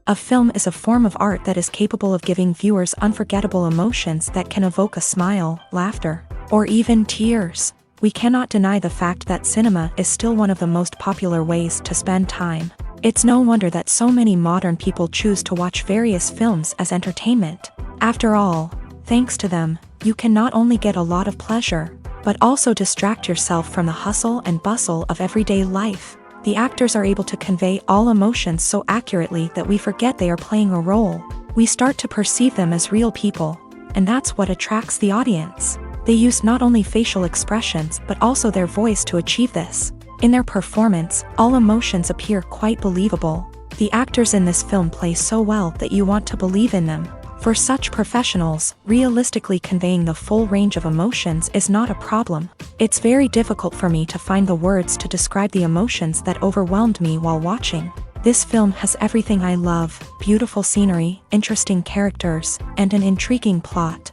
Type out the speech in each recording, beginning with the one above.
A film is a form of art that is capable of giving viewers unforgettable emotions that can evoke a smile, laughter, or even tears. We cannot deny the fact that cinema is still one of the most popular ways to spend time. It's no wonder that so many modern people choose to watch various films as entertainment. After all, thanks to them, you can not only get a lot of pleasure, but also distract yourself from the hustle and bustle of everyday life. The actors are able to convey all emotions so accurately that we forget they are playing a role. We start to perceive them as real people, and that's what attracts the audience. They use not only facial expressions but also their voice to achieve this. In their performance, all emotions appear quite believable. The actors in this film play so well that you want to believe in them. For such professionals, realistically conveying the full range of emotions is not a problem. It's very difficult for me to find the words to describe the emotions that overwhelmed me while watching. This film has everything I love: beautiful scenery, interesting characters, and an intriguing plot.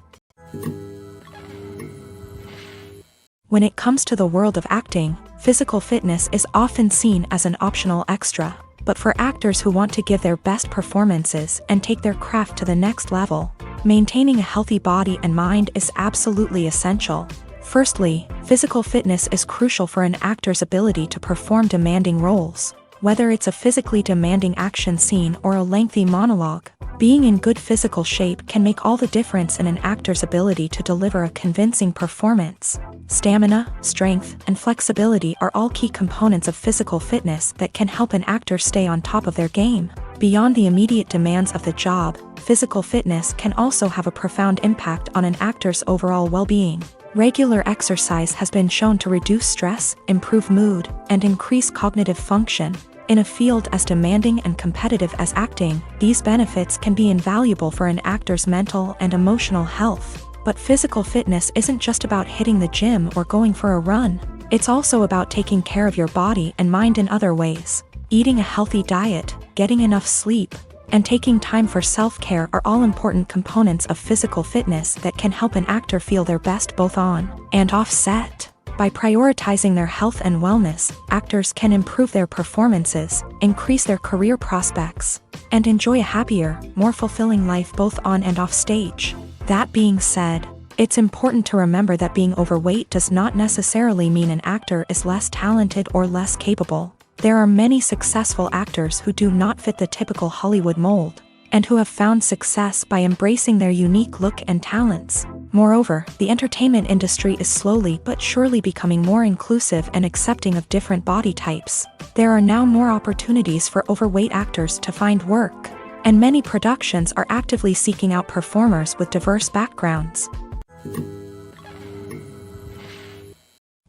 When it comes to the world of acting, physical fitness is often seen as an optional extra. But for actors who want to give their best performances and take their craft to the next level, maintaining a healthy body and mind is absolutely essential. Firstly, physical fitness is crucial for an actor's ability to perform demanding roles. Whether it's a physically demanding action scene or a lengthy monologue, being in good physical shape can make all the difference in an actor's ability to deliver a convincing performance. Stamina, strength, and flexibility are all key components of physical fitness that can help an actor stay on top of their game. Beyond the immediate demands of the job, physical fitness can also have a profound impact on an actor's overall well-being. Regular exercise has been shown to reduce stress, improve mood, and increase cognitive function. In a field as demanding and competitive as acting, these benefits can be invaluable for an actor's mental and emotional health. But physical fitness isn't just about hitting the gym or going for a run. It's also about taking care of your body and mind in other ways. Eating a healthy diet, getting enough sleep, and taking time for self-care are all important components of physical fitness that can help an actor feel their best both on and off set. By prioritizing their health and wellness, actors can improve their performances, increase their career prospects, and enjoy a happier, more fulfilling life both on and off stage. That being said, it's important to remember that being overweight does not necessarily mean an actor is less talented or less capable. There are many successful actors who do not fit the typical Hollywood mold, and who have found success by embracing their unique look and talents. Moreover, the entertainment industry is slowly but surely becoming more inclusive and accepting of different body types. There are now more opportunities for overweight actors to find work, and many productions are actively seeking out performers with diverse backgrounds.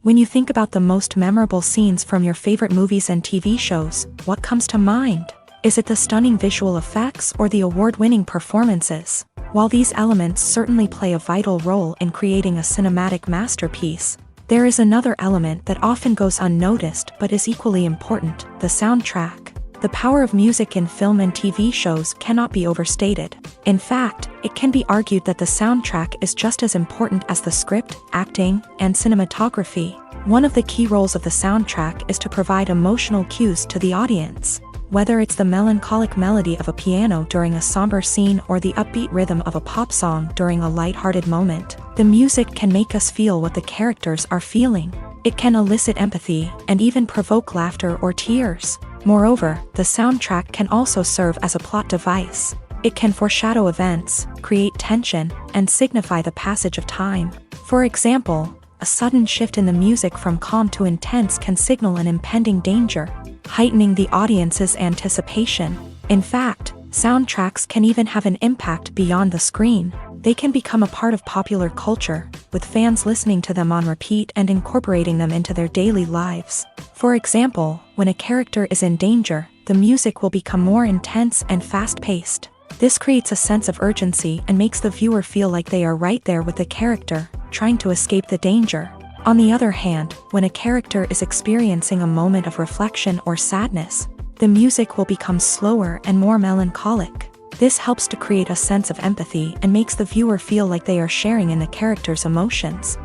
When you think about the most memorable scenes from your favorite movies and TV shows, what comes to mind? Is it the stunning visual effects or the award-winning performances? While these elements certainly play a vital role in creating a cinematic masterpiece, there is another element that often goes unnoticed but is equally important: the soundtrack. The power of music in film and TV shows cannot be overstated. In fact, it can be argued that the soundtrack is just as important as the script, acting, and cinematography. One of the key roles of the soundtrack is to provide emotional cues to the audience. Whether it's the melancholic melody of a piano during a somber scene or the upbeat rhythm of a pop song during a lighthearted moment, the music can make us feel what the characters are feeling. It can elicit empathy and even provoke laughter or tears. Moreover, the soundtrack can also serve as a plot device. It can foreshadow events, create tension, and signify the passage of time. For example, a sudden shift in the music from calm to intense can signal an impending danger, heightening the audience's anticipation. In fact, soundtracks can even have an impact beyond the screen. They can become a part of popular culture, with fans listening to them on repeat and incorporating them into their daily lives. For example, when a character is in danger, the music will become more intense and fast-paced. This creates a sense of urgency and makes the viewer feel like they are right there with the character, trying to escape the danger. On the other hand, when a character is experiencing a moment of reflection or sadness, the music will become slower and more melancholic. This helps to create a sense of empathy and makes the viewer feel like they are sharing in the character's emotions.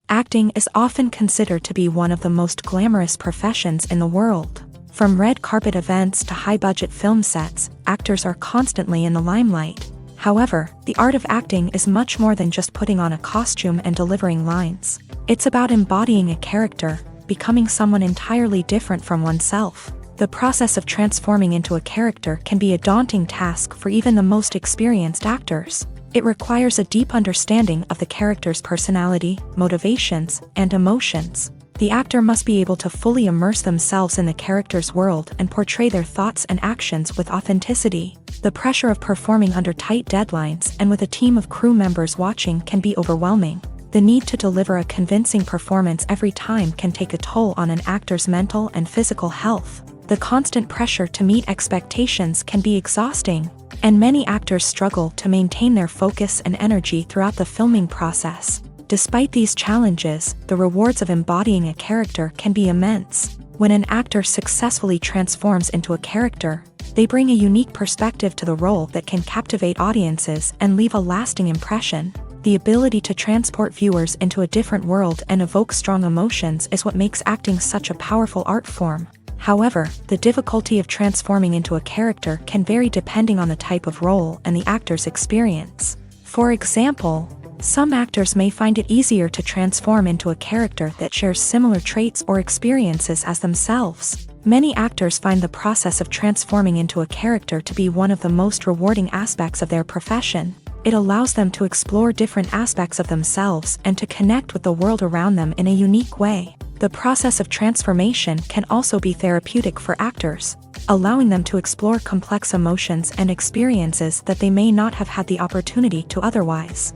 Acting is often considered to be one of the most glamorous professions in the world. From red carpet events to high-budget film sets, actors are constantly in the limelight. However, the art of acting is much more than just putting on a costume and delivering lines. It's about embodying a character, becoming someone entirely different from oneself. The process of transforming into a character can be a daunting task for even the most experienced actors. It requires a deep understanding of the character's personality, motivations, and emotions. The actor must be able to fully immerse themselves in the character's world and portray their thoughts and actions with authenticity. The pressure of performing under tight deadlines and with a team of crew members watching can be overwhelming. The need to deliver a convincing performance every time can take a toll on an actor's mental and physical health. The constant pressure to meet expectations can be exhausting, and many actors struggle to maintain their focus and energy throughout the filming process. Despite these challenges, the rewards of embodying a character can be immense. When an actor successfully transforms into a character, they bring a unique perspective to the role that can captivate audiences and leave a lasting impression. The ability to transport viewers into a different world and evoke strong emotions is what makes acting such a powerful art form. However, the difficulty of transforming into a character can vary depending on the type of role and the actor's experience. For example, some actors may find it easier to transform into a character that shares similar traits or experiences as themselves. Many actors find the process of transforming into a character to be one of the most rewarding aspects of their profession. It allows them to explore different aspects of themselves and to connect with the world around them in a unique way. The process of transformation can also be therapeutic for actors, allowing them to explore complex emotions and experiences that they may not have had the opportunity to otherwise.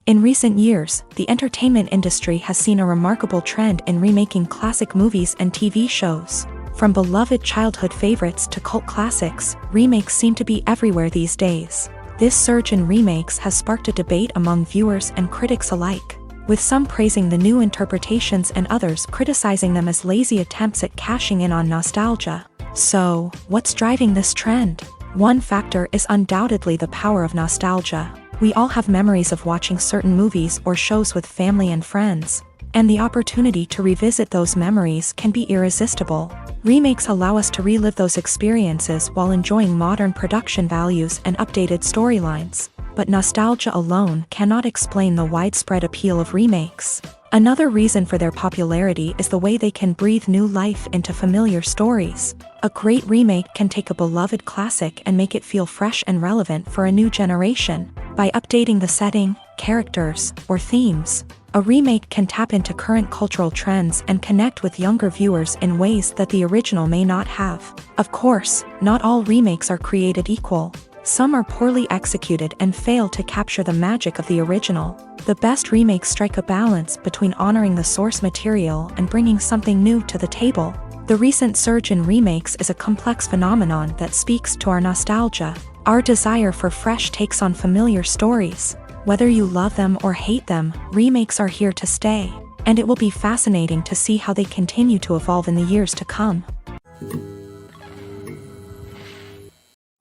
In recent years, the entertainment industry has seen a remarkable trend in remaking classic movies and TV shows. From beloved childhood favorites to cult classics, remakes seem to be everywhere these days. This surge in remakes has sparked a debate among viewers and critics alike, with some praising the new interpretations and others criticizing them as lazy attempts at cashing in on nostalgia. So, what's driving this trend? One factor is undoubtedly the power of nostalgia. We all have memories of watching certain movies or shows with family and friends, and the opportunity to revisit those memories can be irresistible. Remakes allow us to relive those experiences while enjoying modern production values and updated storylines. But nostalgia alone cannot explain the widespread appeal of remakes. Another reason for their popularity is the way they can breathe new life into familiar stories. A great remake can take a beloved classic and make it feel fresh and relevant for a new generation. By updating the setting, characters, or themes, a remake can tap into current cultural trends and connect with younger viewers in ways that the original may not have. Of course, not all remakes are created equal. Some are poorly executed and fail to capture the magic of the original. The best remakes strike a balance between honoring the source material and bringing something new to the table. The recent surge in remakes is a complex phenomenon that speaks to our nostalgia, our desire for fresh takes on familiar stories. Whether you love them or hate them, remakes are here to stay, and it will be fascinating to see how they continue to evolve in the years to come.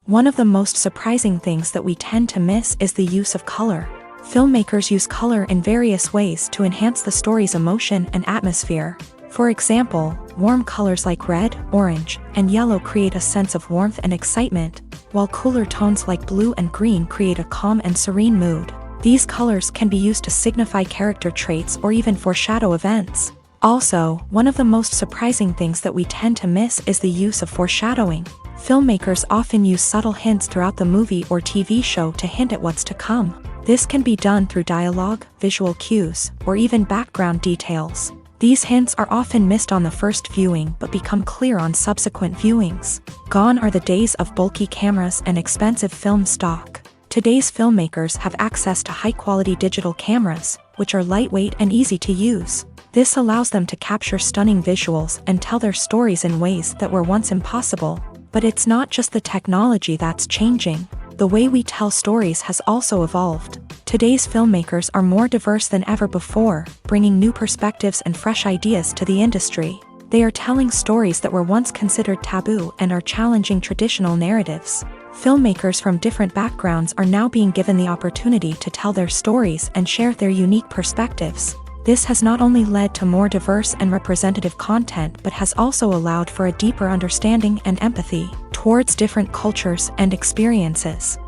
One of the most surprising things that we tend to miss is the use of color. Filmmakers use color in various ways to enhance the story's emotion and atmosphere. For example, warm colors like red, orange, and yellow create a sense of warmth and excitement, while cooler tones like blue and green create a calm and serene mood. These colors can be used to signify character traits or even foreshadow events. Also, one of the most surprising things that we tend to miss is the use of foreshadowing. Filmmakers often use subtle hints throughout the movie or TV show to hint at what's to come. This can be done through dialogue, visual cues, or even background details. These hints are often missed on the first viewing but become clear on subsequent viewings. Gone are the days of bulky cameras and expensive film stock. Today's filmmakers have access to high-quality digital cameras, which are lightweight and easy to use. This allows them to capture stunning visuals and tell their stories in ways that were once impossible. But it's not just the technology that's changing. The way we tell stories has also evolved. Today's filmmakers are more diverse than ever before, bringing new perspectives and fresh ideas to the industry. They are telling stories that were once considered taboo and are challenging traditional narratives. Filmmakers from different backgrounds are now being given the opportunity to tell their stories and share their unique perspectives. This has not only led to more diverse and representative content but has also allowed for a deeper understanding and empathy towards different cultures and experiences.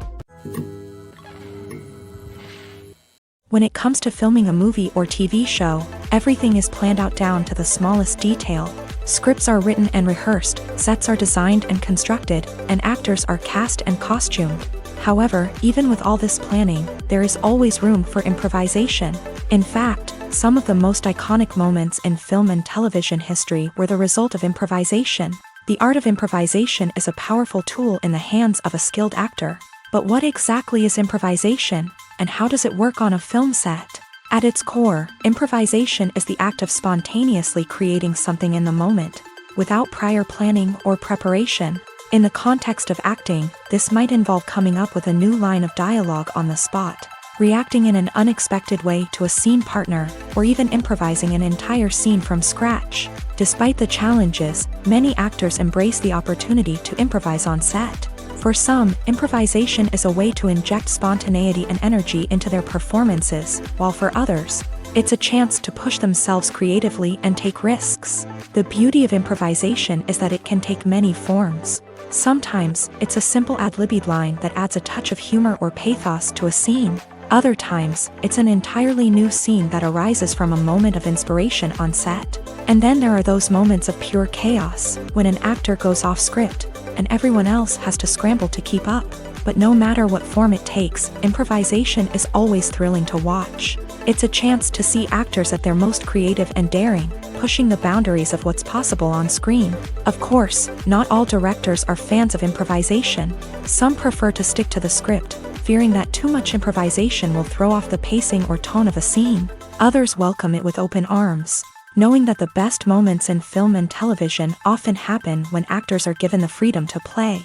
When it comes to filming a movie or TV show, everything is planned out down to the smallest detail. Scripts are written and rehearsed, sets are designed and constructed, and actors are cast and costumed. However, even with all this planning, there is always room for improvisation. In fact, some of the most iconic moments in film and television history were the result of improvisation. The art of improvisation is a powerful tool in the hands of a skilled actor. But what exactly is improvisation, and how does it work on a film set? At its core, improvisation is the act of spontaneously creating something in the moment, without prior planning or preparation. In the context of acting, this might involve coming up with a new line of dialogue on the spot, reacting in an unexpected way to a scene partner, or even improvising an entire scene from scratch. Despite the challenges, many actors embrace the opportunity to improvise on set. For some, improvisation is a way to inject spontaneity and energy into their performances, while for others, it's a chance to push themselves creatively and take risks. The beauty of improvisation is that it can take many forms. Sometimes, it's a simple ad-libbed line that adds a touch of humor or pathos to a scene. Other times, it's an entirely new scene that arises from a moment of inspiration on set. And then there are those moments of pure chaos, when an actor goes off script, and everyone else has to scramble to keep up. But no matter what form it takes, improvisation is always thrilling to watch. It's a chance to see actors at their most creative and daring, pushing the boundaries of what's possible on screen. Of course, not all directors are fans of improvisation. Some prefer to stick to the script, fearing that too much improvisation will throw off the pacing or tone of a scene. Others welcome it with open arms, knowing that the best moments in film and television often happen when actors are given the freedom to play.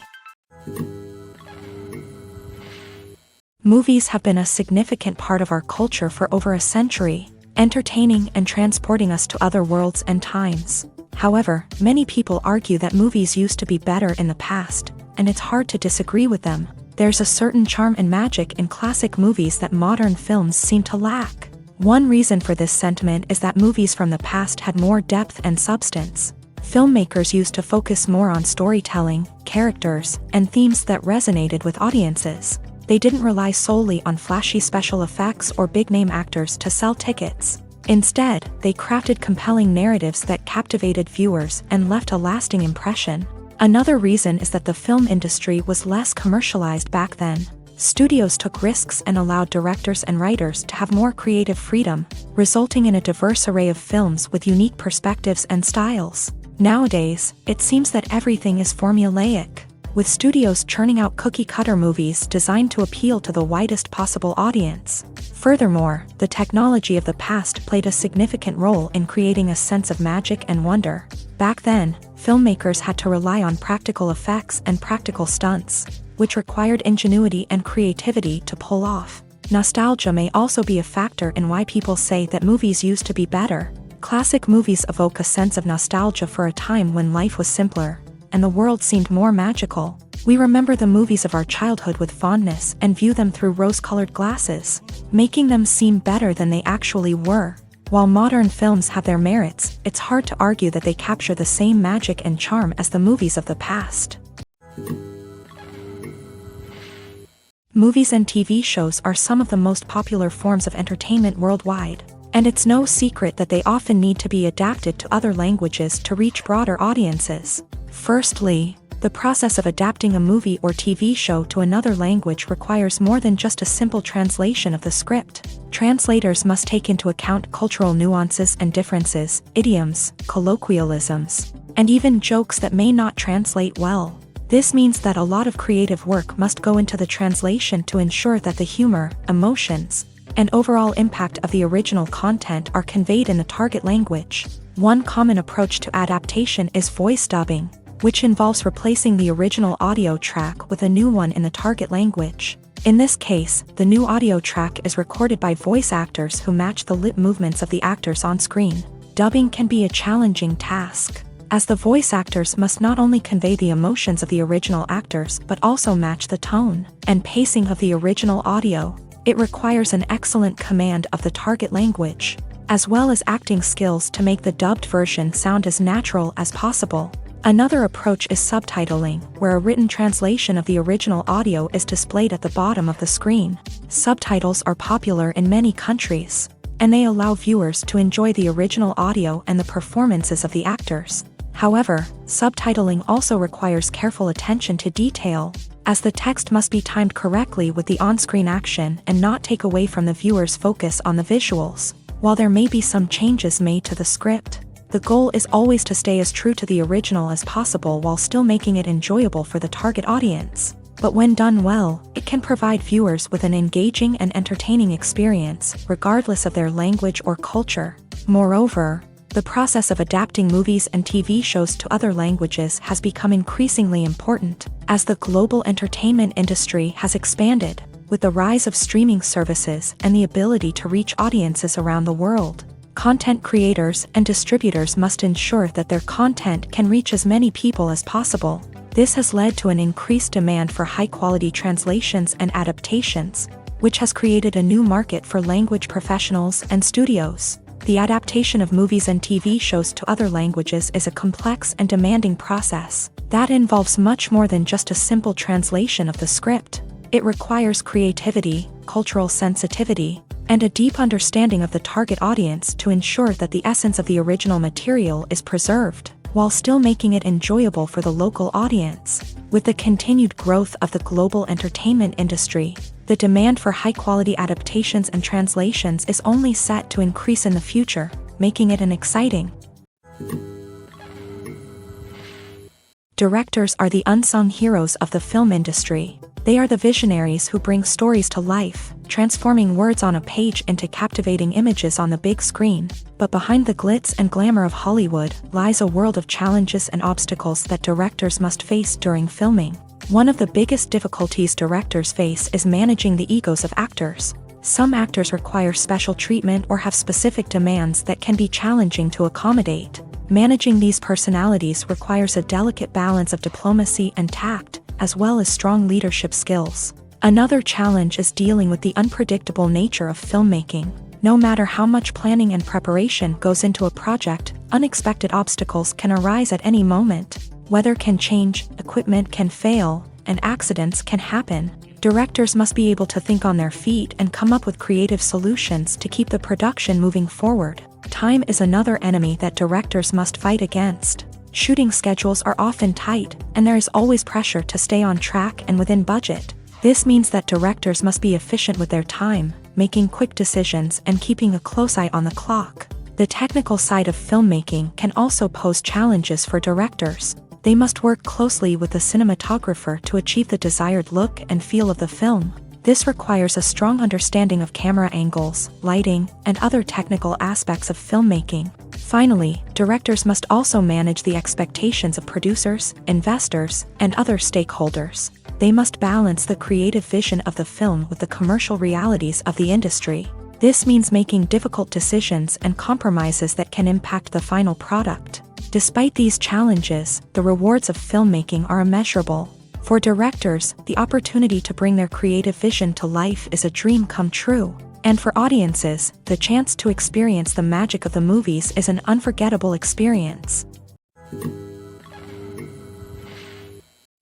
Movies have been a significant part of our culture for over a century, entertaining and transporting us to other worlds and times. However, many people argue that movies used to be better in the past, and it's hard to disagree with them. There's a certain charm and magic in classic movies that modern films seem to lack. One reason for this sentiment is that movies from the past had more depth and substance. Filmmakers used to focus more on storytelling, characters, and themes that resonated with audiences. They didn't rely solely on flashy special effects or big-name actors to sell tickets. Instead, they crafted compelling narratives that captivated viewers and left a lasting impression. Another reason is that the film industry was less commercialized back then. Studios took risks and allowed directors and writers to have more creative freedom, resulting in a diverse array of films with unique perspectives and styles. Nowadays, it seems that everything is formulaic, with studios churning out cookie-cutter movies designed to appeal to the widest possible audience. Furthermore, the technology of the past played a significant role in creating a sense of magic and wonder. Back then, filmmakers had to rely on practical effects and practical stunts, which required ingenuity and creativity to pull off. Nostalgia may also be a factor in why people say that movies used to be better. Classic movies evoke a sense of nostalgia for a time when life was simpler, and the world seemed more magical. We remember the movies of our childhood with fondness and view them through rose-colored glasses, making them seem better than they actually were. While modern films have their merits, it's hard to argue that they capture the same magic and charm as the movies of the past. Movies and TV shows are some of the most popular forms of entertainment worldwide, and it's no secret that they often need to be adapted to other languages to reach broader audiences. Firstly, the process of adapting a movie or TV show to another language requires more than just a simple translation of the script. Translators must take into account cultural nuances and differences, idioms, colloquialisms, and even jokes that may not translate well. This means that a lot of creative work must go into the translation to ensure that the humor, emotions, and overall impact of the original content are conveyed in the target language. One common approach to adaptation is voice dubbing, which involves replacing the original audio track with a new one in the target language. In this case, the new audio track is recorded by voice actors who match the lip movements of the actors on screen. Dubbing can be a challenging task, as the voice actors must not only convey the emotions of the original actors but also match the tone and pacing of the original audio. It requires an excellent command of the target language. as well as acting skills to make the dubbed version sound as natural as possible. Another approach is subtitling, where a written translation of the original audio is displayed at the bottom of the screen. Subtitles are popular in many countries, and they allow viewers to enjoy the original audio and the performances of the actors. However, subtitling also requires careful attention to detail, as the text must be timed correctly with the on-screen action and not take away from the viewer's focus on the visuals. While there may be some changes made to the script, the goal is always to stay as true to the original as possible while still making it enjoyable for the target audience. But when done well, it can provide viewers with an engaging and entertaining experience, regardless of their language or culture. Moreover, the process of adapting movies and TV shows to other languages has become increasingly important, as the global entertainment industry has expanded, with the rise of streaming services and the ability to reach audiences around the world. Content creators and distributors must ensure that their content can reach as many people as possible. This has led to an increased demand for high-quality translations and adaptations, which has created a new market for language professionals and studios. The adaptation of movies and TV shows to other languages is a complex and demanding process that involves much more than just a simple translation of the script. It requires creativity, cultural sensitivity, and a deep understanding of the target audience to ensure that the essence of the original material is preserved, while still making it enjoyable for the local audience. With the continued growth of the global entertainment industry, the demand for high-quality adaptations and translations is only set to increase in the future, making it an exciting. Directors are the unsung heroes of the film industry. They are the visionaries who bring stories to life, transforming words on a page into captivating images on the big screen. But behind the glitz and glamour of Hollywood lies a world of challenges and obstacles that directors must face during filming. One of the biggest difficulties directors face is managing the egos of actors. Some actors require special treatment or have specific demands that can be challenging to accommodate. Managing these personalities requires a delicate balance of diplomacy and tact, as well as strong leadership skills. Another challenge is dealing with the unpredictable nature of filmmaking. No matter how much planning and preparation goes into a project, unexpected obstacles can arise at any moment. Weather can change, equipment can fail, and accidents can happen. Directors must be able to think on their feet and come up with creative solutions to keep the production moving forward. Time is another enemy that directors must fight against. Shooting schedules are often tight, and there is always pressure to stay on track and within budget. This means that directors must be efficient with their time, making quick decisions and keeping a close eye on the clock. The technical side of filmmaking can also pose challenges for directors. They must work closely with the cinematographer to achieve the desired look and feel of the film. This requires a strong understanding of camera angles, lighting, and other technical aspects of filmmaking. Finally, directors must also manage the expectations of producers, investors, and other stakeholders. They must balance the creative vision of the film with the commercial realities of the industry. This means making difficult decisions and compromises that can impact the final product. Despite these challenges, the rewards of filmmaking are immeasurable. For directors, the opportunity to bring their creative vision to life is a dream come true. And for audiences, the chance to experience the magic of the movies is an unforgettable experience.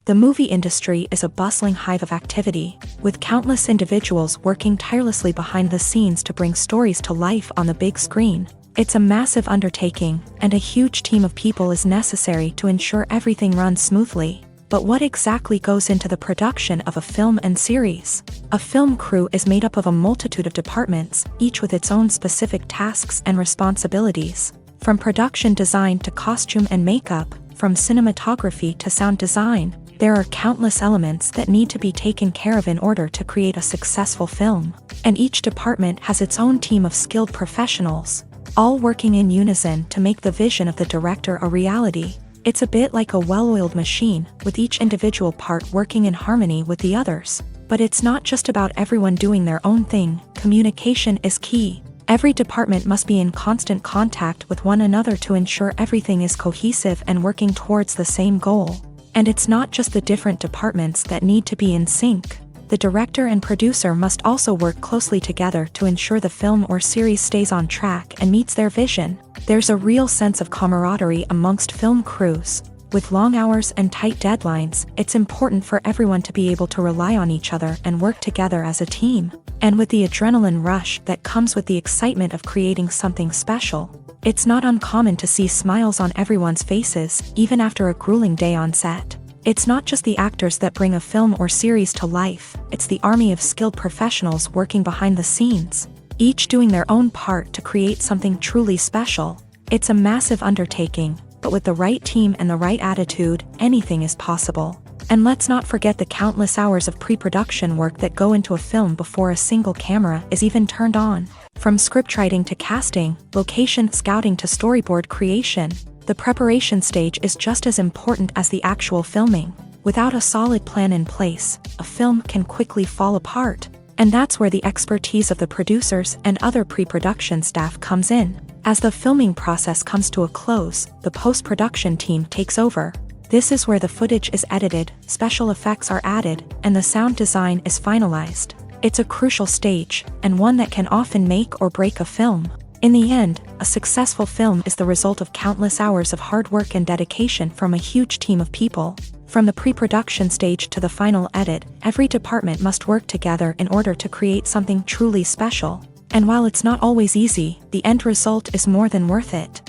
The movie industry is a bustling hive of activity, with countless individuals working tirelessly behind the scenes to bring stories to life on the big screen. It's a massive undertaking, and a huge team of people is necessary to ensure everything runs smoothly. But what exactly goes into the production of a film and series? A film crew is made up of a multitude of departments, each with its own specific tasks and responsibilities. From production design to costume and makeup, from cinematography to sound design, there are countless elements that need to be taken care of in order to create a successful film. And each department has its own team of skilled professionals, all working in unison to make the vision of the director a reality. It's a bit like a well-oiled machine, with each individual part working in harmony with the others. But it's not just about everyone doing their own thing. Communication is key. Every department must be in constant contact with one another to ensure everything is cohesive and working towards the same goal. And it's not just the different departments that need to be in sync. The director and producer must also work closely together to ensure the film or series stays on track and meets their vision. There's a real sense of camaraderie amongst film crews. With long hours and tight deadlines, it's important for everyone to be able to rely on each other and work together as a team. And with the adrenaline rush that comes with the excitement of creating something special, it's not uncommon to see smiles on everyone's faces, even after a grueling day on set. It's not just the actors that bring a film or series to life, it's the army of skilled professionals working behind the scenes, each doing their own part to create something truly special. It's a massive undertaking, but with the right team and the right attitude, anything is possible. And let's not forget the countless hours of pre-production work that go into a film before a single camera is even turned on. From scriptwriting to casting, location scouting to storyboard creation, the preparation stage is just as important as the actual filming. Without a solid plan in place, a film can quickly fall apart. And that's where the expertise of the producers and other pre-production staff comes in. As the filming process comes to a close, the post-production team takes over. This is where the footage is edited, special effects are added, and the sound design is finalized. It's a crucial stage, and one that can often make or break a film. In the end, a successful film is the result of countless hours of hard work and dedication from a huge team of people. From the pre-production stage to the final edit, every department must work together in order to create something truly special. And while it's not always easy, the end result is more than worth it.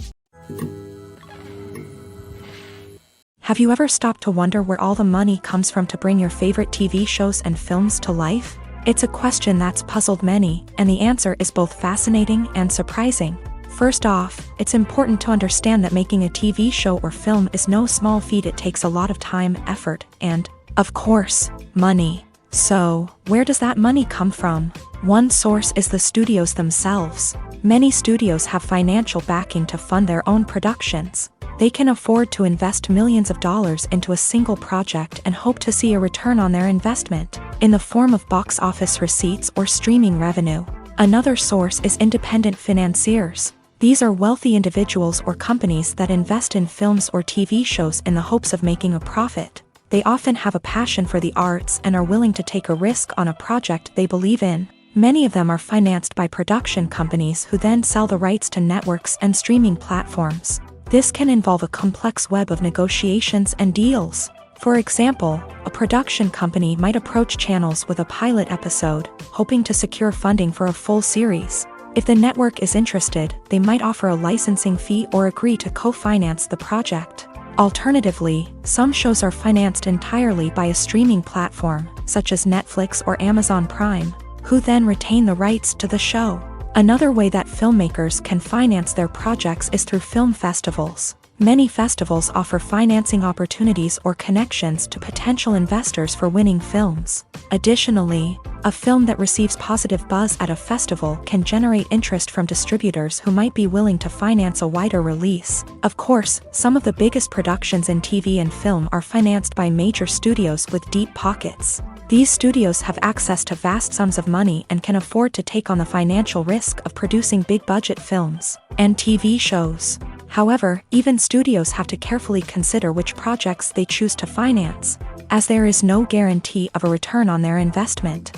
Have you ever stopped to wonder where all the money comes from to bring your favorite TV shows and films to life? It's a question that's puzzled many, and the answer is both fascinating and surprising. First off, it's important to understand that making a TV show or film is no small feat. It takes a lot of time, effort, and, of course, money. So, where does that money come from? One source is the studios themselves. Many studios have financial backing to fund their own productions. They can afford to invest millions of dollars into a single project and hope to see a return on their investment, in the form of box office receipts or streaming revenue. Another source is independent financiers. These are wealthy individuals or companies that invest in films or TV shows in the hopes of making a profit. They often have a passion for the arts and are willing to take a risk on a project they believe in. Many of them are financed by production companies who then sell the rights to networks and streaming platforms. This can involve a complex web of negotiations and deals. For example, a production company might approach channels with a pilot episode, hoping to secure funding for a full series. If the network is interested, they might offer a licensing fee or agree to co-finance the project. Alternatively, some shows are financed entirely by a streaming platform, such as Netflix or Amazon Prime, who then retain the rights to the show. Another way that filmmakers can finance their projects is through film festivals. Many festivals offer financing opportunities or connections to potential investors for winning films. Additionally, a film that receives positive buzz at a festival can generate interest from distributors who might be willing to finance a wider release. Of course, some of the biggest productions in TV and film are financed by major studios with deep pockets. These studios have access to vast sums of money and can afford to take on the financial risk of producing big-budget films and TV shows. However, even studios have to carefully consider which projects they choose to finance, as there is no guarantee of a return on their investment.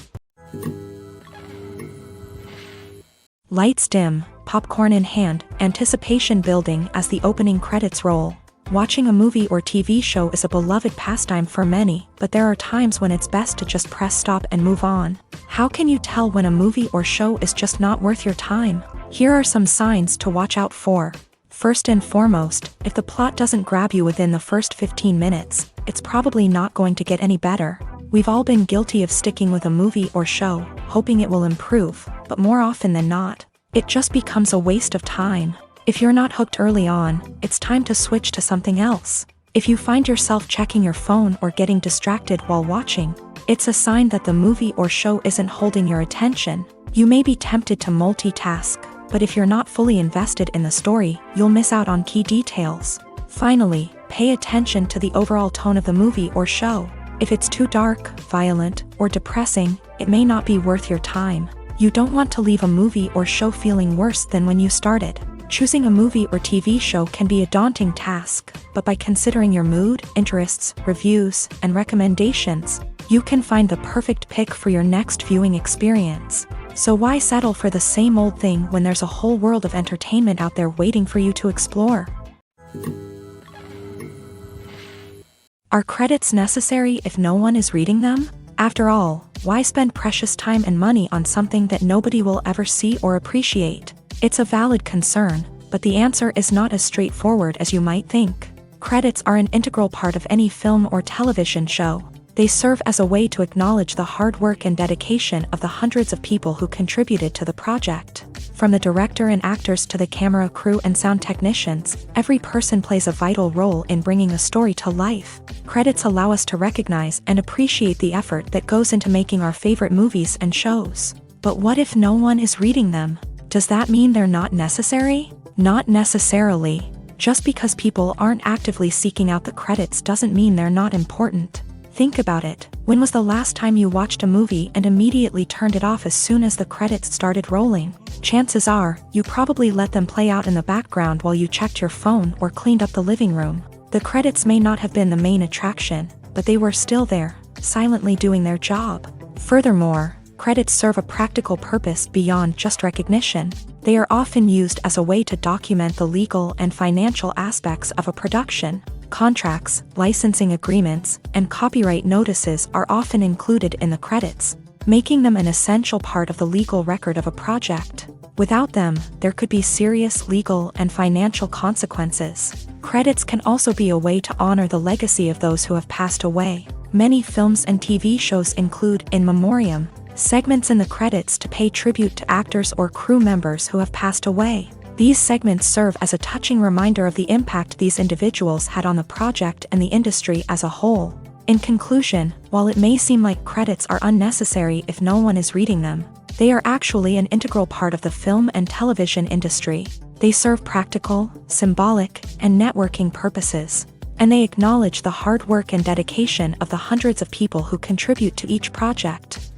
Lights dim, popcorn in hand, anticipation building as the opening credits roll. Watching a movie or TV show is a beloved pastime for many, but there are times when it's best to just press stop and move on. How can you tell when a movie or show is just not worth your time? Here are some signs to watch out for. First and foremost, if the plot doesn't grab you within the first 15 minutes, it's probably not going to get any better. We've all been guilty of sticking with a movie or show, hoping it will improve, but more often than not, it just becomes a waste of time. If you're not hooked early on, it's time to switch to something else. If you find yourself checking your phone or getting distracted while watching, it's a sign that the movie or show isn't holding your attention. You may be tempted to multitask, but if you're not fully invested in the story, you'll miss out on key details. Finally, pay attention to the overall tone of the movie or show. If it's too dark, violent, or depressing, it may not be worth your time. You don't want to leave a movie or show feeling worse than when you started. Choosing a movie or TV show can be a daunting task, but by considering your mood, interests, reviews, and recommendations, You can find the perfect pick for your next viewing experience. So why settle for the same old thing when there's a whole world of entertainment out there waiting for you to explore? Are credits necessary if no one is reading them? After all, why spend precious time and money on something that nobody will ever see or appreciate? It's a valid concern, but the answer is not as straightforward as you might think. Credits are an integral part of any film or television show. They serve as a way to acknowledge the hard work and dedication of the hundreds of people who contributed to the project. From the director and actors to the camera crew and sound technicians, every person plays a vital role in bringing a story to life. Credits allow us to recognize and appreciate the effort that goes into making our favorite movies and shows. But what if no one is reading them? Does that mean they're not necessary? Not necessarily. Just because people aren't actively seeking out the credits doesn't mean they're not important. Think about it. When was the last time you watched a movie and immediately turned it off as soon as the credits started rolling? Chances are, you probably let them play out in the background while you checked your phone or cleaned up the living room. The credits may not have been the main attraction, but they were still there, silently doing their job. Furthermore, credits serve a practical purpose beyond just recognition. They are often used as a way to document the legal and financial aspects of a production. Contracts, licensing agreements, and copyright notices are often included in the credits, making them an essential part of the legal record of a project. Without them, there could be serious legal and financial consequences. Credits can also be a way to honor the legacy of those who have passed away. Many films and TV shows include in memoriam segments in the credits to pay tribute to actors or crew members who have passed away. These segments serve as a touching reminder of the impact these individuals had on the project and the industry as a whole. In conclusion, while it may seem like credits are unnecessary if no one is reading them, they are actually an integral part of the film and television industry. They serve practical, symbolic, and networking purposes, and they acknowledge the hard work and dedication of the hundreds of people who contribute to each project.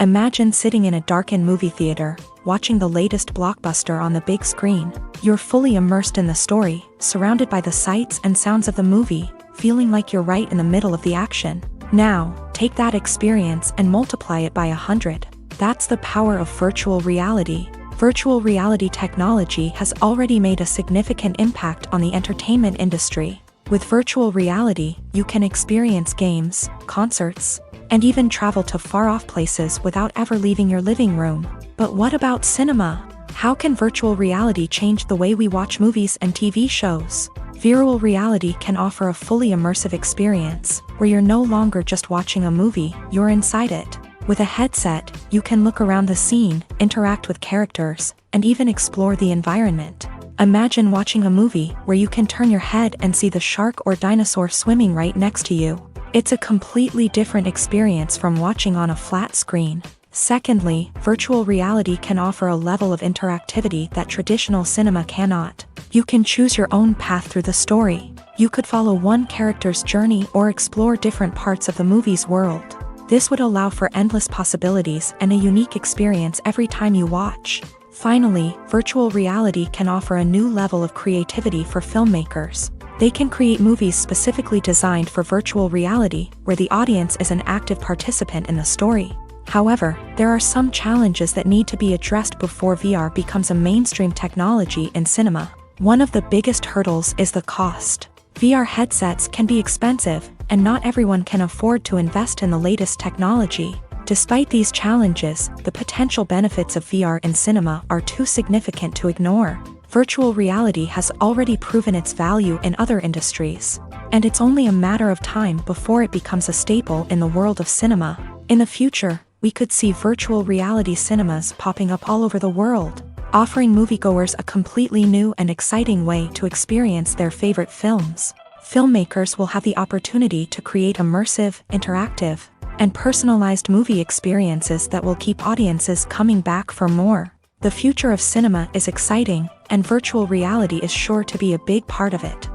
Imagine sitting in a darkened movie theater, watching the latest blockbuster on the big screen. You're fully immersed in the story, surrounded by the sights and sounds of the movie, feeling like you're right in the middle of the action. Now, take that experience and multiply it by 100. That's the power of virtual reality. Virtual reality technology has already made a significant impact on the entertainment industry. With virtual reality, you can experience games, concerts, and even travel to far-off places without ever leaving your living room. But what about cinema? How can virtual reality change the way we watch movies and TV shows? Virtual reality can offer a fully immersive experience, where you're no longer just watching a movie, you're inside it. With a headset, you can look around the scene, interact with characters, and even explore the environment. Imagine watching a movie where you can turn your head and see the shark or dinosaur swimming right next to you. It's a completely different experience from watching on a flat screen. Secondly, virtual reality can offer a level of interactivity that traditional cinema cannot. You can choose your own path through the story. You could follow one character's journey or explore different parts of the movie's world. This would allow for endless possibilities and a unique experience every time you watch. Finally, virtual reality can offer a new level of creativity for filmmakers. They can create movies specifically designed for virtual reality, where the audience is an active participant in the story. However, there are some challenges that need to be addressed before VR becomes a mainstream technology in cinema. One of the biggest hurdles is the cost. VR headsets can be expensive, and not everyone can afford to invest in the latest technology. Despite these challenges, the potential benefits of VR in cinema are too significant to ignore. Virtual reality has already proven its value in other industries, and it's only a matter of time before it becomes a staple in the world of cinema. In the future, we could see virtual reality cinemas popping up all over the world, offering moviegoers a completely new and exciting way to experience their favorite films. Filmmakers will have the opportunity to create immersive, interactive, and personalized movie experiences that will keep audiences coming back for more. The future of cinema is exciting, and virtual reality is sure to be a big part of it.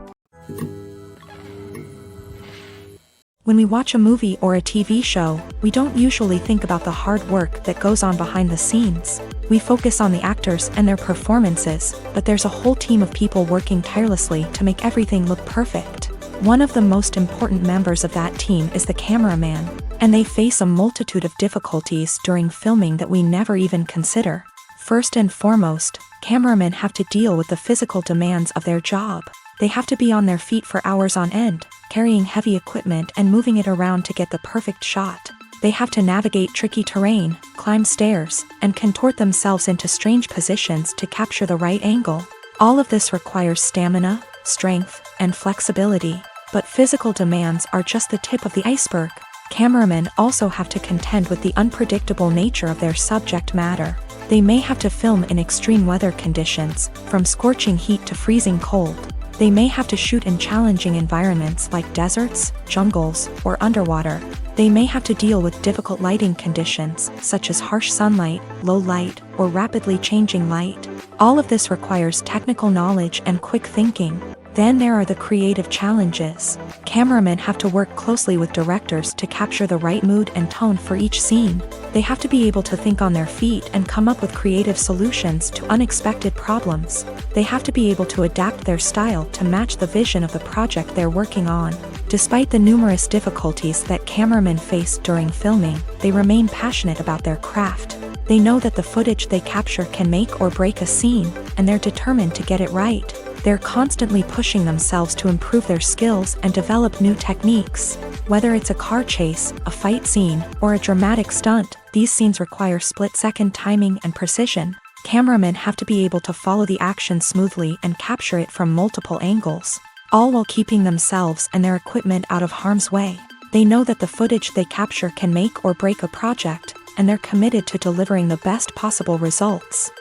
When we watch a movie or a TV show, we don't usually think about the hard work that goes on behind the scenes. We focus on the actors and their performances, but there's a whole team of people working tirelessly to make everything look perfect. One of the most important members of that team is the cameraman, and they face a multitude of difficulties during filming that we never even consider. First and foremost, cameramen have to deal with the physical demands of their job. They have to be on their feet for hours on end, carrying heavy equipment and moving it around to get the perfect shot. They have to navigate tricky terrain, climb stairs, and contort themselves into strange positions to capture the right angle. All of this requires stamina, strength, and flexibility. But physical demands are just the tip of the iceberg. Cameramen also have to contend with the unpredictable nature of their subject matter. They may have to film in extreme weather conditions, from scorching heat to freezing cold. They may have to shoot in challenging environments like deserts, jungles, or underwater. They may have to deal with difficult lighting conditions, such as harsh sunlight, low light, or rapidly changing light. All of this requires technical knowledge and quick thinking. Then there are the creative challenges. Cameramen have to work closely with directors to capture the right mood and tone for each scene. They have to be able to think on their feet and come up with creative solutions to unexpected problems. They have to be able to adapt their style to match the vision of the project they're working on. Despite the numerous difficulties that cameramen face during filming, they remain passionate about their craft. They know that the footage they capture can make or break a scene, and they're determined to get it right. They're constantly pushing themselves to improve their skills and develop new techniques. Whether it's a car chase, a fight scene, or a dramatic stunt, these scenes require split-second timing and precision. Cameramen have to be able to follow the action smoothly and capture it from multiple angles, all while keeping themselves and their equipment out of harm's way. They know that the footage they capture can make or break a project, and they're committed to delivering the best possible results.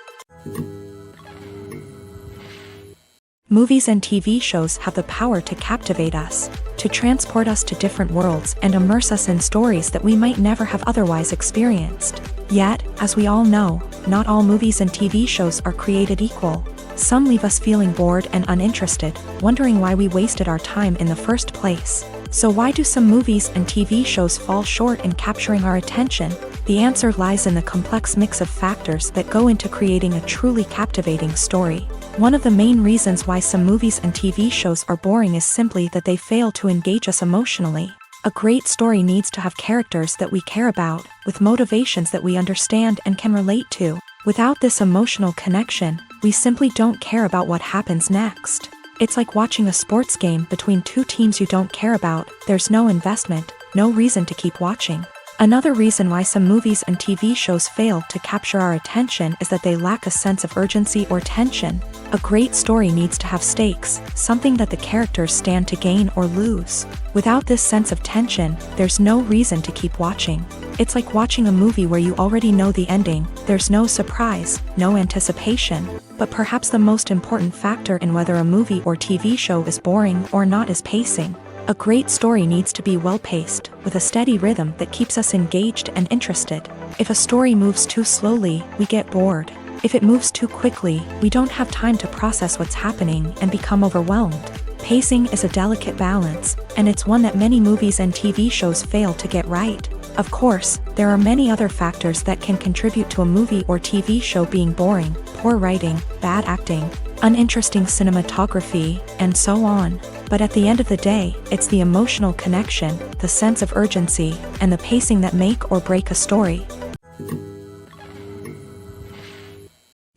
Movies and TV shows have the power to captivate us, to transport us to different worlds and immerse us in stories that we might never have otherwise experienced. Yet, as we all know, not all movies and TV shows are created equal. Some leave us feeling bored and uninterested, wondering why we wasted our time in the first place. So why do some movies and TV shows fall short in capturing our attention? The answer lies in the complex mix of factors that go into creating a truly captivating story. One of the main reasons why some movies and TV shows are boring is simply that they fail to engage us emotionally. A great story needs to have characters that we care about, with motivations that we understand and can relate to. Without this emotional connection, we simply don't care about what happens next. It's like watching a sports game between two teams you don't care about. There's no investment, no reason to keep watching. Another reason why some movies and TV shows fail to capture our attention is that they lack a sense of urgency or tension. A great story needs to have stakes, something that the characters stand to gain or lose. Without this sense of tension, there's no reason to keep watching. It's like watching a movie where you already know the ending. There's no surprise, no anticipation. But perhaps the most important factor in whether a movie or TV show is boring or not is pacing. A great story needs to be well-paced, with a steady rhythm that keeps us engaged and interested. If a story moves too slowly, we get bored. If it moves too quickly, we don't have time to process what's happening and become overwhelmed. Pacing is a delicate balance, and it's one that many movies and TV shows fail to get right. Of course, there are many other factors that can contribute to a movie or TV show being boring: poor writing, bad acting, uninteresting cinematography, and so on. But at the end of the day, it's the emotional connection, the sense of urgency, and the pacing that make or break a story.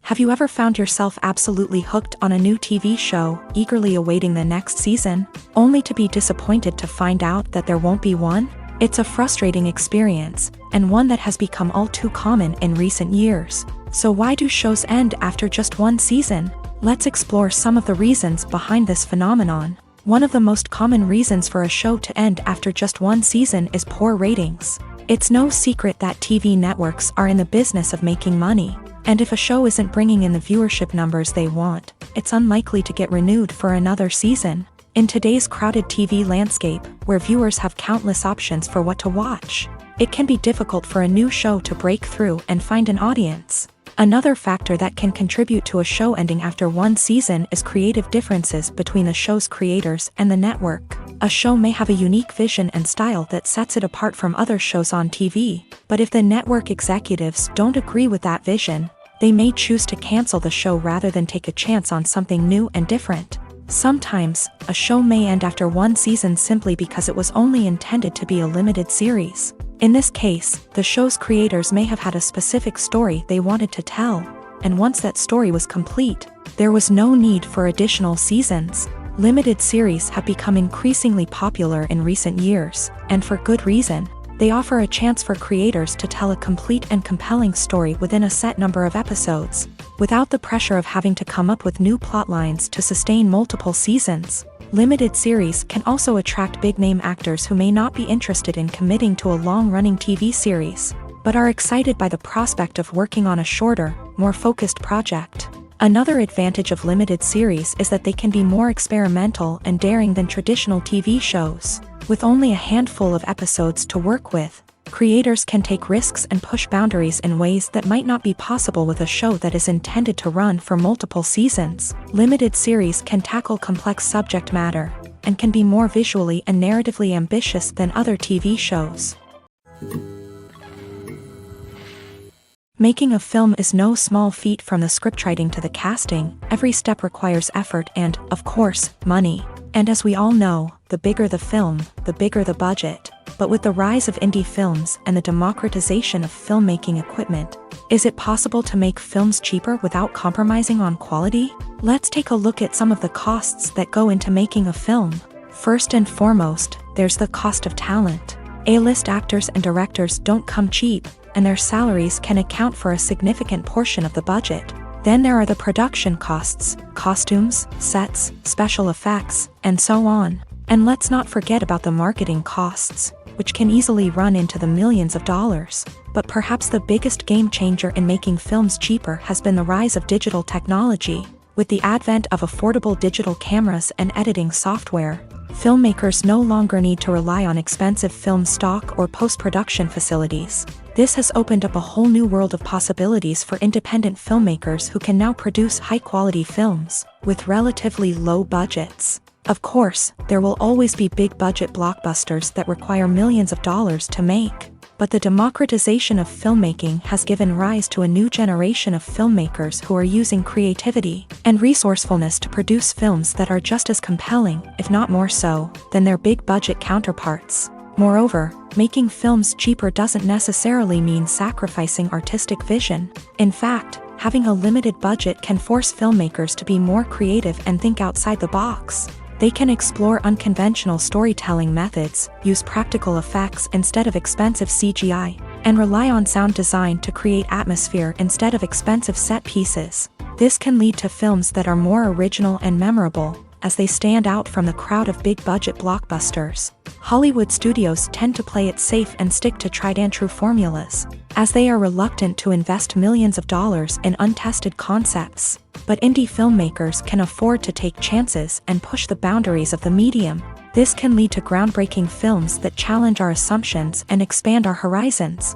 Have you ever found yourself absolutely hooked on a new TV show, eagerly awaiting the next season, only to be disappointed to find out that there won't be one? It's a frustrating experience, and one that has become all too common in recent years. So why do shows end after just one season? Let's explore some of the reasons behind this phenomenon. One of the most common reasons for a show to end after just one season is poor ratings. It's no secret that TV networks are in the business of making money. And if a show isn't bringing in the viewership numbers they want, it's unlikely to get renewed for another season. In today's crowded TV landscape, where viewers have countless options for what to watch, it can be difficult for a new show to break through and find an audience. Another factor that can contribute to a show ending after one season is creative differences between the show's creators and the network. A show may have a unique vision and style that sets it apart from other shows on TV, but if the network executives don't agree with that vision, they may choose to cancel the show rather than take a chance on something new and different. Sometimes, a show may end after one season simply because it was only intended to be a limited series. In this case, the show's creators may have had a specific story they wanted to tell, and once that story was complete, there was no need for additional seasons. Limited series have become increasingly popular in recent years, and for good reason. They offer a chance for creators to tell a complete and compelling story within a set number of episodes, without the pressure of having to come up with new plotlines to sustain multiple seasons. Limited series can also attract big-name actors who may not be interested in committing to a long-running TV series, but are excited by the prospect of working on a shorter, more focused project. Another advantage of limited series is that they can be more experimental and daring than traditional TV shows. With only a handful of episodes to work with, creators can take risks and push boundaries in ways that might not be possible with a show that is intended to run for multiple seasons. Limited series can tackle complex subject matter, and can be more visually and narratively ambitious than other TV shows. Making a film is no small feat. From the scriptwriting to the casting, every step requires effort and, of course, money. And as we all know, the bigger the film, the bigger the budget. But with the rise of indie films and the democratization of filmmaking equipment, is it possible to make films cheaper without compromising on quality? Let's take a look at some of the costs that go into making a film. First and foremost, there's the cost of talent. A-list actors and directors don't come cheap, and their salaries can account for a significant portion of the budget. Then there are the production costs, costumes, sets, special effects, and so on. And let's not forget about the marketing costs, which can easily run into the millions of dollars. But perhaps the biggest game changer in making films cheaper has been the rise of digital technology. With the advent of affordable digital cameras and editing software, filmmakers no longer need to rely on expensive film stock or post-production facilities. This has opened up a whole new world of possibilities for independent filmmakers who can now produce high-quality films with relatively low budgets. Of course, there will always be big-budget blockbusters that require millions of dollars to make. But the democratization of filmmaking has given rise to a new generation of filmmakers who are using creativity and resourcefulness to produce films that are just as compelling, if not more so, than their big-budget counterparts. Moreover, making films cheaper doesn't necessarily mean sacrificing artistic vision. In fact, having a limited budget can force filmmakers to be more creative and think outside the box. They can explore unconventional storytelling methods, use practical effects instead of expensive CGI, and rely on sound design to create atmosphere instead of expensive set pieces. This can lead to films that are more original and memorable, as they stand out from the crowd of big-budget blockbusters. Hollywood studios tend to play it safe and stick to tried-and-true formulas, as they are reluctant to invest millions of dollars in untested concepts. But indie filmmakers can afford to take chances and push the boundaries of the medium. This can lead to groundbreaking films that challenge our assumptions and expand our horizons.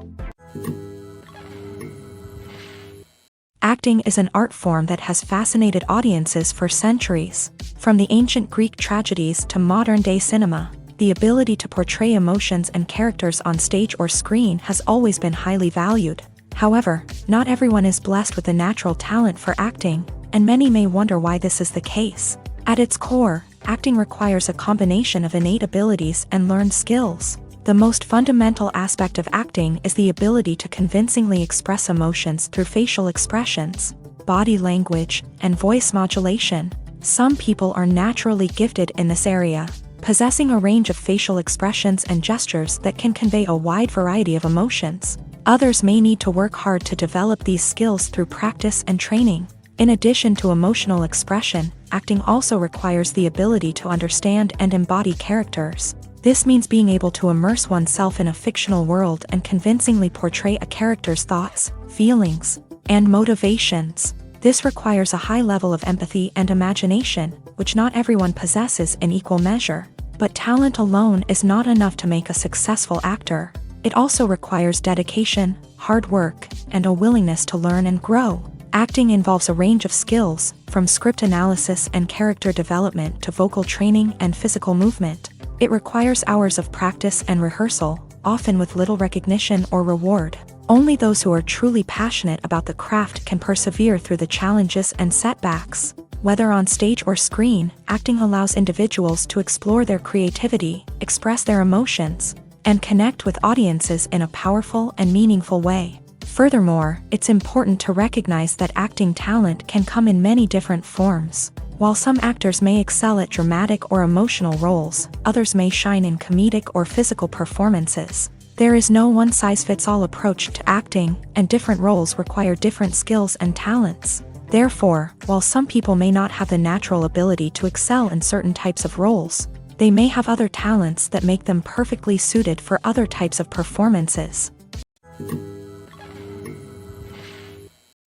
Acting is an art form that has fascinated audiences for centuries. From the ancient Greek tragedies to modern-day cinema, the ability to portray emotions and characters on stage or screen has always been highly valued. However, not everyone is blessed with a natural talent for acting, and many may wonder why this is the case. At its core, acting requires a combination of innate abilities and learned skills. The most fundamental aspect of acting is the ability to convincingly express emotions through facial expressions, body language, and voice modulation. Some people are naturally gifted in this area, possessing a range of facial expressions and gestures that can convey a wide variety of emotions. Others may need to work hard to develop these skills through practice and training. In addition to emotional expression, acting also requires the ability to understand and embody characters. This means being able to immerse oneself in a fictional world and convincingly portray a character's thoughts, feelings, and motivations. This requires a high level of empathy and imagination, which not everyone possesses in equal measure. But talent alone is not enough to make a successful actor. It also requires dedication, hard work, and a willingness to learn and grow. Acting involves a range of skills, from script analysis and character development to vocal training and physical movement. It requires hours of practice and rehearsal, often with little recognition or reward. Only those who are truly passionate about the craft can persevere through the challenges and setbacks. Whether on stage or screen, acting allows individuals to explore their creativity, express their emotions, and connect with audiences in a powerful and meaningful way. Furthermore, it's important to recognize that acting talent can come in many different forms. While some actors may excel at dramatic or emotional roles, others may shine in comedic or physical performances. There is no one-size-fits-all approach to acting, and different roles require different skills and talents. Therefore, while some people may not have the natural ability to excel in certain types of roles, they may have other talents that make them perfectly suited for other types of performances.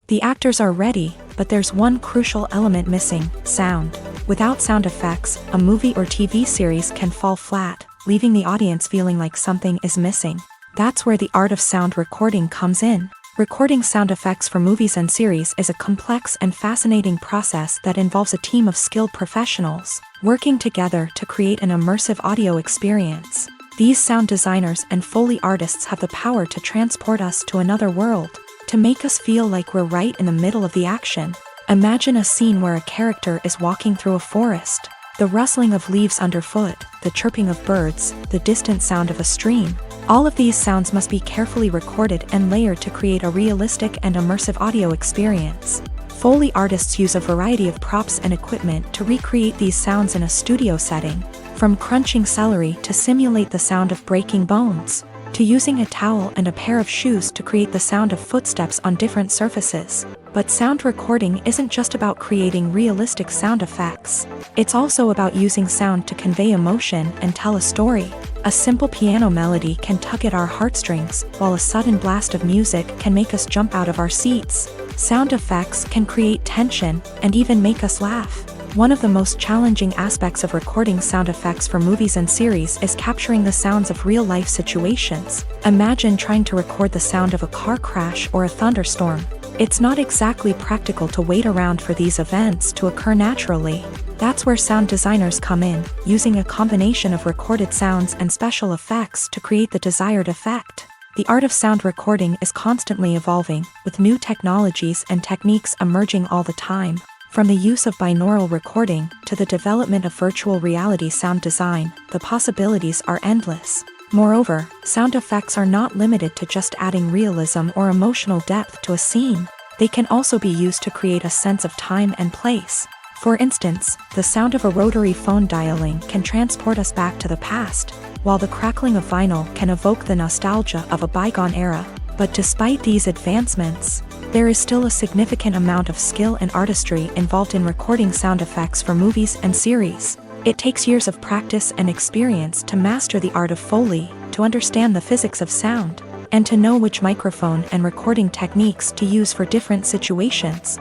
The actors are ready, but there's one crucial element missing: sound. Without sound effects, a movie or TV series can fall flat, leaving the audience feeling like something is missing. That's where the art of sound recording comes in. Recording sound effects for movies and series is a complex and fascinating process that involves a team of skilled professionals working together to create an immersive audio experience. These sound designers and Foley artists have the power to transport us to another world, to make us feel like we're right in the middle of the action. Imagine a scene where a character is walking through a forest. The rustling of leaves underfoot, the chirping of birds, the distant sound of a stream. All of these sounds must be carefully recorded and layered to create a realistic and immersive audio experience. Foley artists use a variety of props and equipment to recreate these sounds in a studio setting, from crunching celery to simulate the sound of breaking bones, to using a towel and a pair of shoes to create the sound of footsteps on different surfaces. But sound recording isn't just about creating realistic sound effects. It's also about using sound to convey emotion and tell a story. A simple piano melody can tug at our heartstrings, while a sudden blast of music can make us jump out of our seats. Sound effects can create tension and even make us laugh. One of the most challenging aspects of recording sound effects for movies and series is capturing the sounds of real-life situations. Imagine trying to record the sound of a car crash or a thunderstorm. It's not exactly practical to wait around for these events to occur naturally. That's where sound designers come in, using a combination of recorded sounds and special effects to create the desired effect. The art of sound recording is constantly evolving, with new technologies and techniques emerging all the time. From the use of binaural recording to the development of virtual reality sound design, the possibilities are endless. Moreover, sound effects are not limited to just adding realism or emotional depth to a scene. They can also be used to create a sense of time and place. For instance, the sound of a rotary phone dialing can transport us back to the past, while the crackling of vinyl can evoke the nostalgia of a bygone era. But despite these advancements, there is still a significant amount of skill and artistry involved in recording sound effects for movies and series. It takes years of practice and experience to master the art of Foley, to understand the physics of sound, and to know which microphone and recording techniques to use for different situations.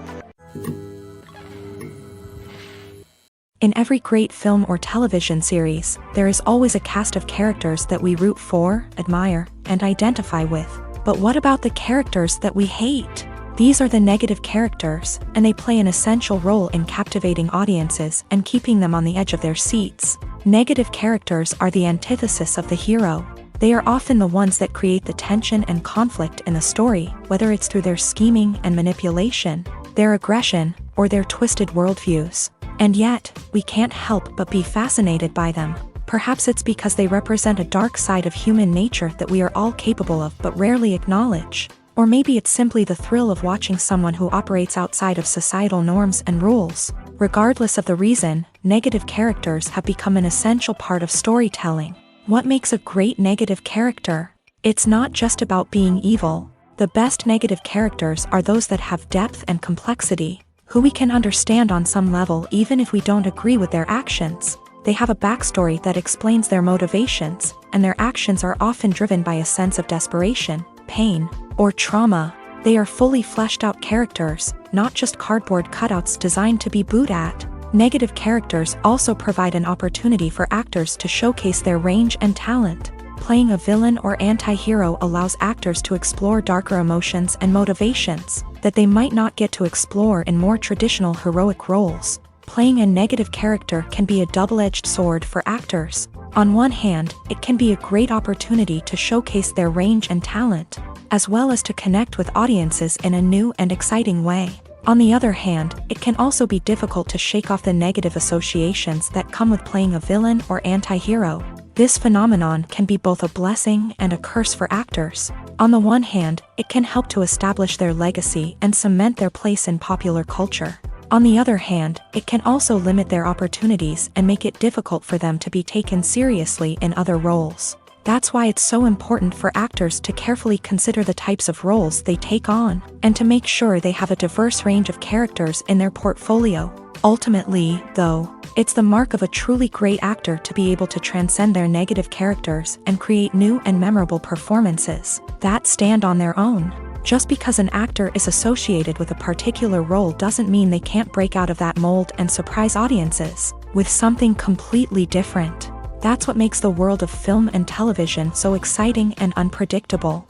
In every great film or television series, there is always a cast of characters that we root for, admire, and identify with. But what about the characters that we hate? These are the negative characters, and they play an essential role in captivating audiences and keeping them on the edge of their seats. Negative characters are the antithesis of the hero. They are often the ones that create the tension and conflict in the story, whether it's through their scheming and manipulation, their aggression, or their twisted worldviews. And yet, we can't help but be fascinated by them. Perhaps it's because they represent a dark side of human nature that we are all capable of but rarely acknowledge. Or maybe it's simply the thrill of watching someone who operates outside of societal norms and rules. Regardless of the reason, negative characters have become an essential part of storytelling. What makes a great negative character? It's not just about being evil. The best negative characters are those that have depth and complexity, who we can understand on some level even if we don't agree with their actions. They have a backstory that explains their motivations, and their actions are often driven by a sense of desperation, pain, or trauma. They are fully fleshed out characters, not just cardboard cutouts designed to be booed at. Negative characters also provide an opportunity for actors to showcase their range and talent. Playing a villain or anti-hero allows actors to explore darker emotions and motivations that they might not get to explore in more traditional heroic roles. Playing a negative character can be a double-edged sword for actors. On one hand, it can be a great opportunity to showcase their range and talent, as well as to connect with audiences in a new and exciting way. On the other hand, it can also be difficult to shake off the negative associations that come with playing a villain or anti-hero. This phenomenon can be both a blessing and a curse for actors. On the one hand, it can help to establish their legacy and cement their place in popular culture. On the other hand, it can also limit their opportunities and make it difficult for them to be taken seriously in other roles. That's why it's so important for actors to carefully consider the types of roles they take on, and to make sure they have a diverse range of characters in their portfolio. Ultimately, though, it's the mark of a truly great actor to be able to transcend their negative characters and create new and memorable performances that stand on their own. Just because an actor is associated with a particular role doesn't mean they can't break out of that mold and surprise audiences with something completely different. That's what makes the world of film and television so exciting and unpredictable.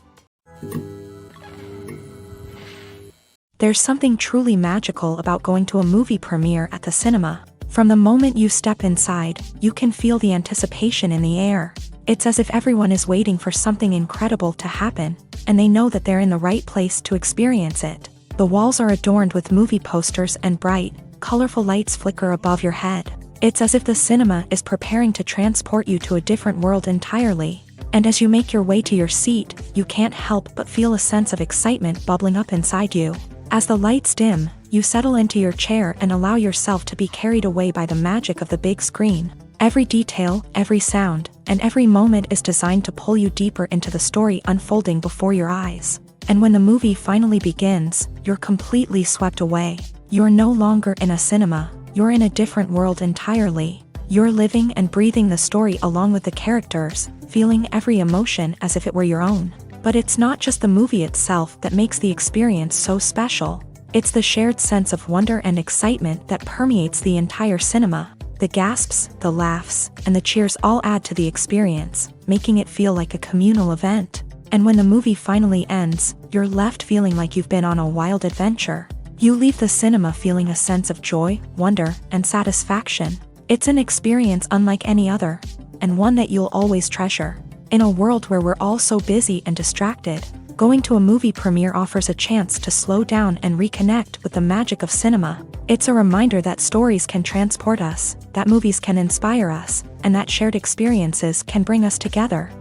There's something truly magical about going to a movie premiere at the cinema. From the moment you step inside, you can feel the anticipation in the air. It's as if everyone is waiting for something incredible to happen, and they know that they're in the right place to experience it. The walls are adorned with movie posters and bright, colorful lights flicker above your head. It's as if the cinema is preparing to transport you to a different world entirely. And as you make your way to your seat, you can't help but feel a sense of excitement bubbling up inside you. As the lights dim, you settle into your chair and allow yourself to be carried away by the magic of the big screen. Every detail, every sound, and every moment is designed to pull you deeper into the story unfolding before your eyes. And when the movie finally begins, you're completely swept away. You're no longer in a cinema. You're in a different world entirely. You're living and breathing the story along with the characters, feeling every emotion as if it were your own. But it's not just the movie itself that makes the experience so special. It's the shared sense of wonder and excitement that permeates the entire cinema. The gasps, the laughs, and the cheers all add to the experience, making it feel like a communal event. And when the movie finally ends, you're left feeling like you've been on a wild adventure. You leave the cinema feeling a sense of joy, wonder, and satisfaction. It's an experience unlike any other, and one that you'll always treasure. In a world where we're all so busy and distracted, going to a movie premiere offers a chance to slow down and reconnect with the magic of cinema. It's a reminder that stories can transport us, that movies can inspire us, and that shared experiences can bring us together.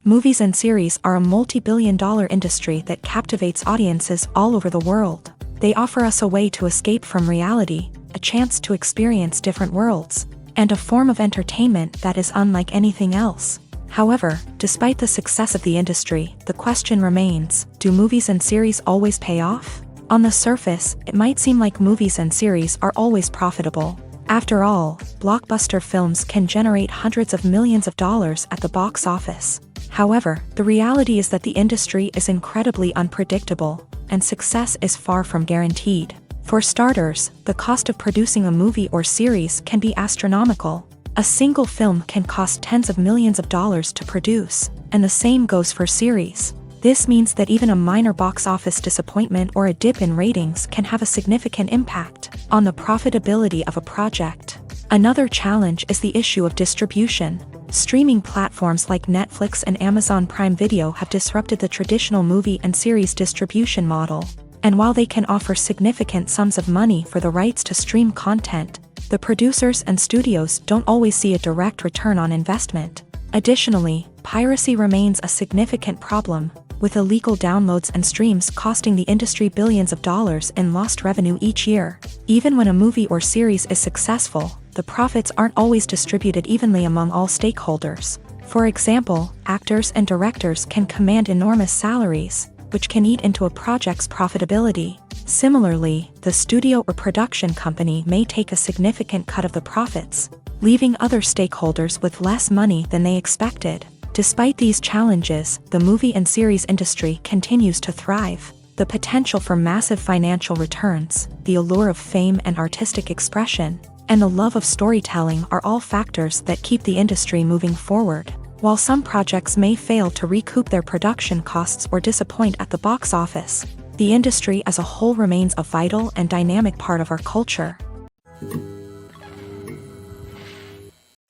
Movies and series are a multi-billion-dollar industry that captivates audiences all over the world. They offer us a way to escape from reality, a chance to experience different worlds, and a form of entertainment that is unlike anything else. However, despite the success of the industry, the question remains, do movies and series always pay off? On the surface, it might seem like movies and series are always profitable. After all, blockbuster films can generate hundreds of millions of dollars at the box office. However, the reality is that the industry is incredibly unpredictable, and success is far from guaranteed. For starters, the cost of producing a movie or series can be astronomical. A single film can cost tens of millions of dollars to produce, and the same goes for series. This means that even a minor box office disappointment or a dip in ratings can have a significant impact on the profitability of a project. Another challenge is the issue of distribution. Streaming platforms like Netflix and Amazon Prime Video have disrupted the traditional movie and series distribution model. And while they can offer significant sums of money for the rights to stream content, the producers and studios don't always see a direct return on investment. Additionally, piracy remains a significant problem, with illegal downloads and streams costing the industry billions of dollars in lost revenue each year. Even when a movie or series is successful, the profits aren't always distributed evenly among all stakeholders. For example, actors and directors can command enormous salaries, which can eat into a project's profitability. Similarly, the studio or production company may take a significant cut of the profits, leaving other stakeholders with less money than they expected. Despite these challenges, the movie and series industry continues to thrive. The potential for massive financial returns, the allure of fame and artistic expression, and the love of storytelling are all factors that keep the industry moving forward. While some projects may fail to recoup their production costs or disappoint at the box office, the industry as a whole remains a vital and dynamic part of our culture.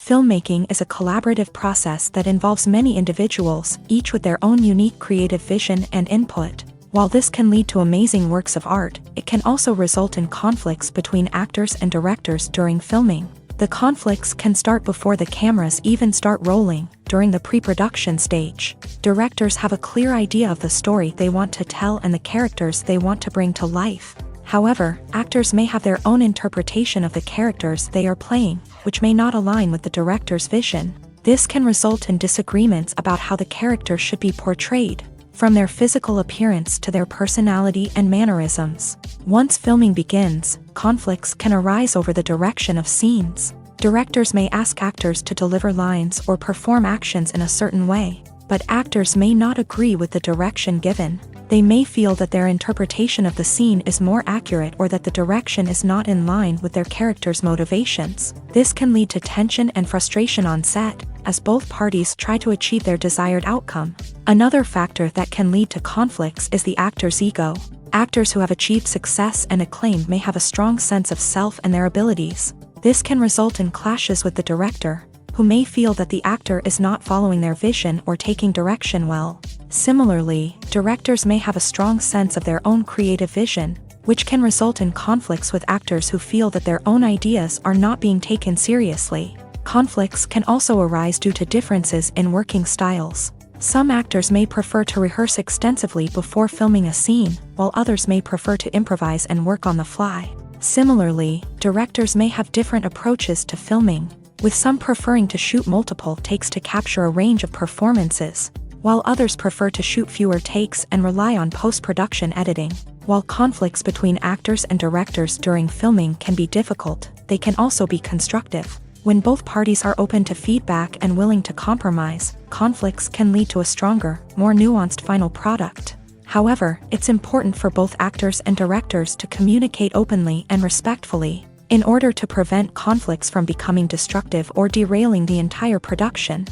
Filmmaking is a collaborative process that involves many individuals, each with their own unique creative vision and input. While this can lead to amazing works of art, it can also result in conflicts between actors and directors during filming. The conflicts can start before the cameras even start rolling, during the pre-production stage. Directors have a clear idea of the story they want to tell and the characters they want to bring to life. However, actors may have their own interpretation of the characters they are playing, which may not align with the director's vision. This can result in disagreements about how the character should be portrayed, from their physical appearance to their personality and mannerisms. Once filming begins, conflicts can arise over the direction of scenes. Directors may ask actors to deliver lines or perform actions in a certain way, but actors may not agree with the direction given. They may feel that their interpretation of the scene is more accurate or that the direction is not in line with their character's motivations. This can lead to tension and frustration on set, as both parties try to achieve their desired outcome. Another factor that can lead to conflicts is the actor's ego. Actors who have achieved success and acclaim may have a strong sense of self and their abilities. This can result in clashes with the director, who may feel that the actor is not following their vision or taking direction well. Similarly, directors may have a strong sense of their own creative vision, which can result in conflicts with actors who feel that their own ideas are not being taken seriously. Conflicts can also arise due to differences in working styles. Some actors may prefer to rehearse extensively before filming a scene, while others may prefer to improvise and work on the fly. Similarly, directors may have different approaches to filming, with some preferring to shoot multiple takes to capture a range of performances, while others prefer to shoot fewer takes and rely on post-production editing. While conflicts between actors and directors during filming can be difficult, they can also be constructive. When both parties are open to feedback and willing to compromise, conflicts can lead to a stronger, more nuanced final product. However, it's important for both actors and directors to communicate openly and respectfully, in order to prevent conflicts from becoming destructive or derailing the entire production.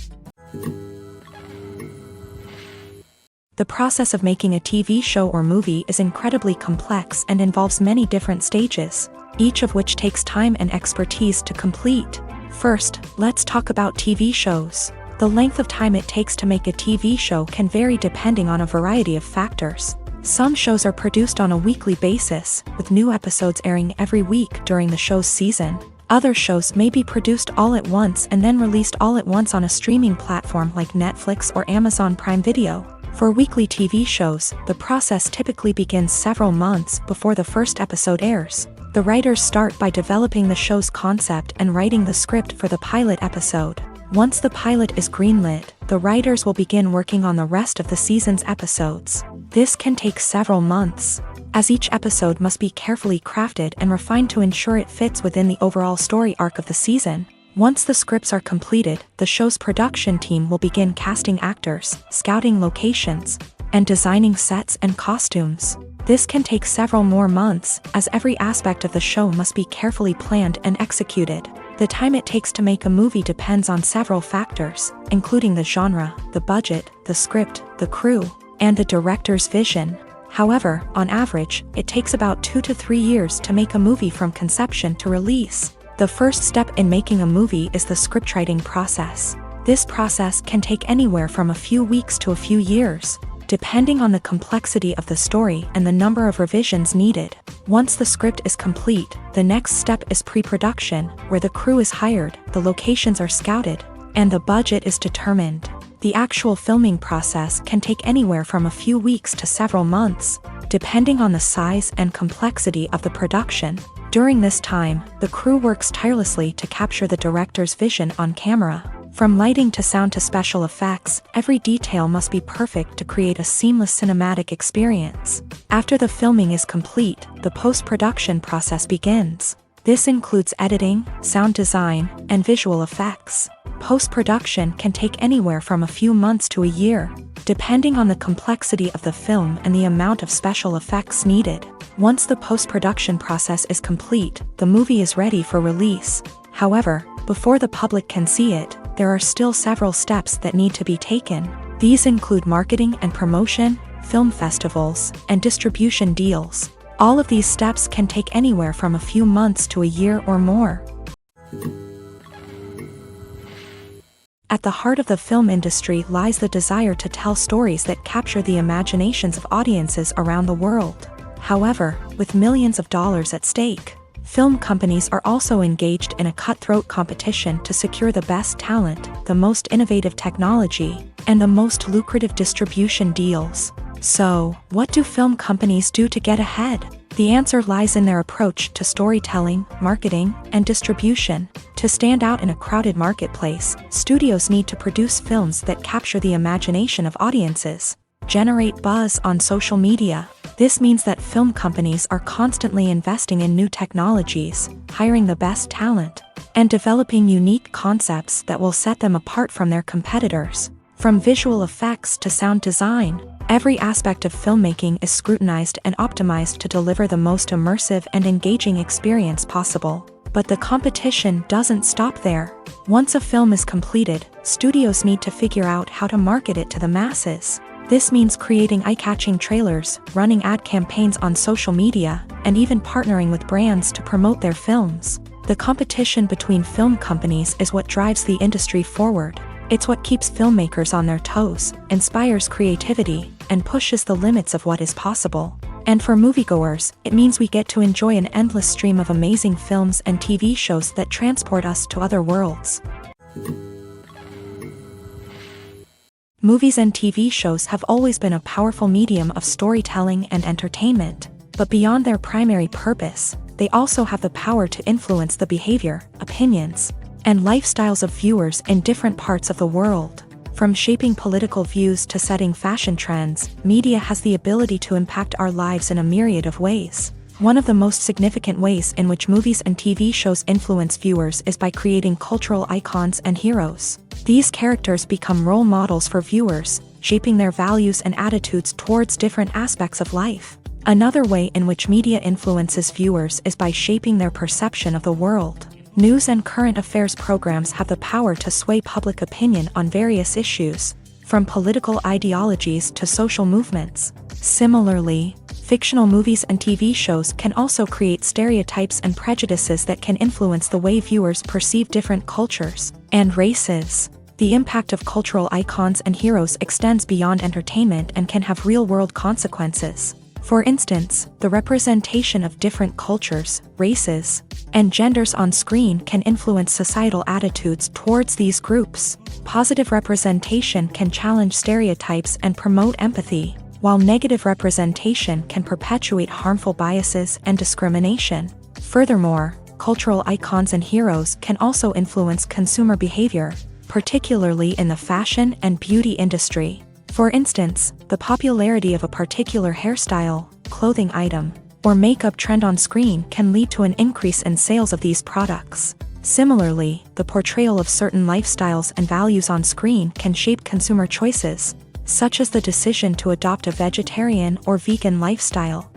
The process of making a TV show or movie is incredibly complex and involves many different stages, each of which takes time and expertise to complete. First, let's talk about TV shows. The length of time it takes to make a TV show can vary depending on a variety of factors. Some shows are produced on a weekly basis, with new episodes airing every week during the show's season. Other shows may be produced all at once and then released all at once on a streaming platform like Netflix or Amazon Prime Video. For weekly TV shows, the process typically begins several months before the first episode airs. The writers start by developing the show's concept and writing the script for the pilot episode. Once the pilot is greenlit, the writers will begin working on the rest of the season's episodes. This can take several months, as each episode must be carefully crafted and refined to ensure it fits within the overall story arc of the season. Once the scripts are completed, the show's production team will begin casting actors, scouting locations, and designing sets and costumes. This can take several more months, as every aspect of the show must be carefully planned and executed. The time it takes to make a movie depends on several factors, including the genre, the budget, the script, the crew, and the director's vision. However, on average, it takes about 2 to 3 years to make a movie from conception to release. The first step in making a movie is the scriptwriting process. This process can take anywhere from a few weeks to a few years, depending on the complexity of the story and the number of revisions needed. Once the script is complete, the next step is pre-production, where the crew is hired, the locations are scouted, and the budget is determined. The actual filming process can take anywhere from a few weeks to several months, depending on the size and complexity of the production. During this time, the crew works tirelessly to capture the director's vision on camera. From lighting to sound to special effects, every detail must be perfect to create a seamless cinematic experience. After the filming is complete, the post-production process begins. This includes editing, sound design, and visual effects. Post-production can take anywhere from a few months to a year, depending on the complexity of the film and the amount of special effects needed. Once the post-production process is complete, the movie is ready for release. However, before the public can see it, there are still several steps that need to be taken. These include marketing and promotion, film festivals, and distribution deals. All of these steps can take anywhere from a few months to a year or more. At the heart of the film industry lies the desire to tell stories that capture the imaginations of audiences around the world. However, with millions of dollars at stake, film companies are also engaged in a cutthroat competition to secure the best talent, the most innovative technology, and the most lucrative distribution deals. So, what do film companies do to get ahead? The answer lies in their approach to storytelling, marketing, and distribution. To stand out in a crowded marketplace, studios need to produce films that capture the imagination of audiences, generate buzz on social media. This means that film companies are constantly investing in new technologies, hiring the best talent, and developing unique concepts that will set them apart from their competitors. From visual effects to sound design, every aspect of filmmaking is scrutinized and optimized to deliver the most immersive and engaging experience possible. But the competition doesn't stop there. Once a film is completed, studios need to figure out how to market it to the masses. This means creating eye-catching trailers, running ad campaigns on social media, and even partnering with brands to promote their films. The competition between film companies is what drives the industry forward. It's what keeps filmmakers on their toes, inspires creativity, and pushes the limits of what is possible. And for moviegoers, it means we get to enjoy an endless stream of amazing films and TV shows that transport us to other worlds. Movies and TV shows have always been a powerful medium of storytelling and entertainment, but beyond their primary purpose, they also have the power to influence the behavior, opinions, and lifestyles of viewers in different parts of the world. From shaping political views to setting fashion trends, media has the ability to impact our lives in a myriad of ways. One of the most significant ways in which movies and TV shows influence viewers is by creating cultural icons and heroes. These characters become role models for viewers, shaping their values and attitudes towards different aspects of life. Another way in which media influences viewers is by shaping their perception of the world. News and current affairs programs have the power to sway public opinion on various issues, from political ideologies to social movements. Similarly, fictional movies and TV shows can also create stereotypes and prejudices that can influence the way viewers perceive different cultures and races. The impact of cultural icons and heroes extends beyond entertainment and can have real-world consequences. For instance, the representation of different cultures, races, and genders on screen can influence societal attitudes towards these groups. Positive representation can challenge stereotypes and promote empathy, while negative representation can perpetuate harmful biases and discrimination. Furthermore, cultural icons and heroes can also influence consumer behavior, particularly in the fashion and beauty industry. For instance, the popularity of a particular hairstyle, clothing item, or makeup trend on screen can lead to an increase in sales of these products. Similarly, the portrayal of certain lifestyles and values on screen can shape consumer choices, such as the decision to adopt a vegetarian or vegan lifestyle.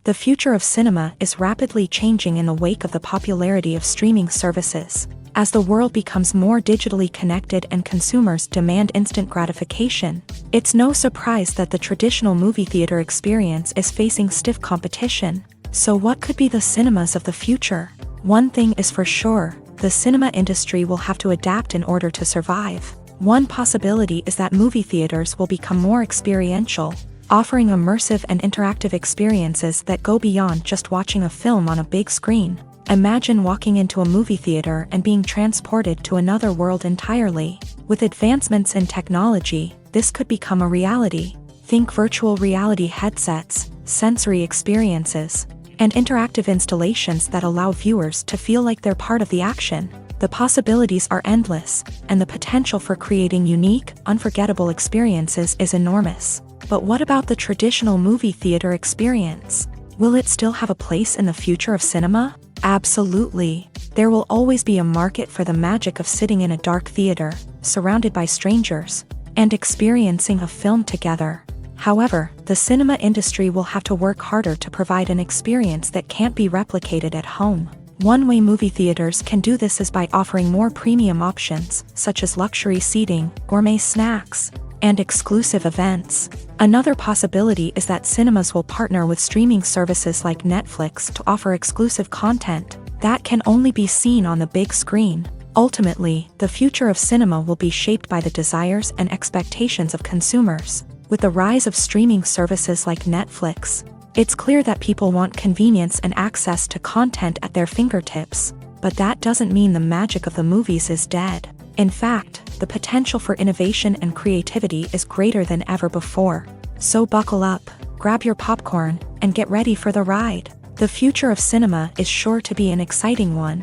The future of cinema is rapidly changing in the wake of the popularity of streaming services. As the world becomes more digitally connected and consumers demand instant gratification, it's no surprise that the traditional movie theater experience is facing stiff competition. So what could be the cinemas of the future? One thing is for sure, the cinema industry will have to adapt in order to survive. One possibility is that movie theaters will become more experiential, offering immersive and interactive experiences that go beyond just watching a film on a big screen. Imagine walking into a movie theater and being transported to another world entirely. With advancements in technology, this could become a reality. Think virtual reality headsets, sensory experiences, and interactive installations that allow viewers to feel like they're part of the action. The possibilities are endless, and the potential for creating unique, unforgettable experiences is enormous. But what about the traditional movie theater experience? Will it still have a place in the future of cinema? Absolutely. There will always be a market for the magic of sitting in a dark theater, surrounded by strangers, and experiencing a film together. However, the cinema industry will have to work harder to provide an experience that can't be replicated at home. One way movie theaters can do this is by offering more premium options, such as luxury seating, gourmet snacks, and exclusive events. Another possibility is that cinemas will partner with streaming services like Netflix to offer exclusive content. that can only be seen on the big screen. Ultimately, the future of cinema will be shaped by the desires and expectations of consumers. With the rise of streaming services like Netflix, it's clear that people want convenience and access to content at their fingertips. But that doesn't mean the magic of the movies is dead. In fact, the potential for innovation and creativity is greater than ever before. So buckle up, grab your popcorn, and get ready for the ride. The future of cinema is sure to be an exciting one.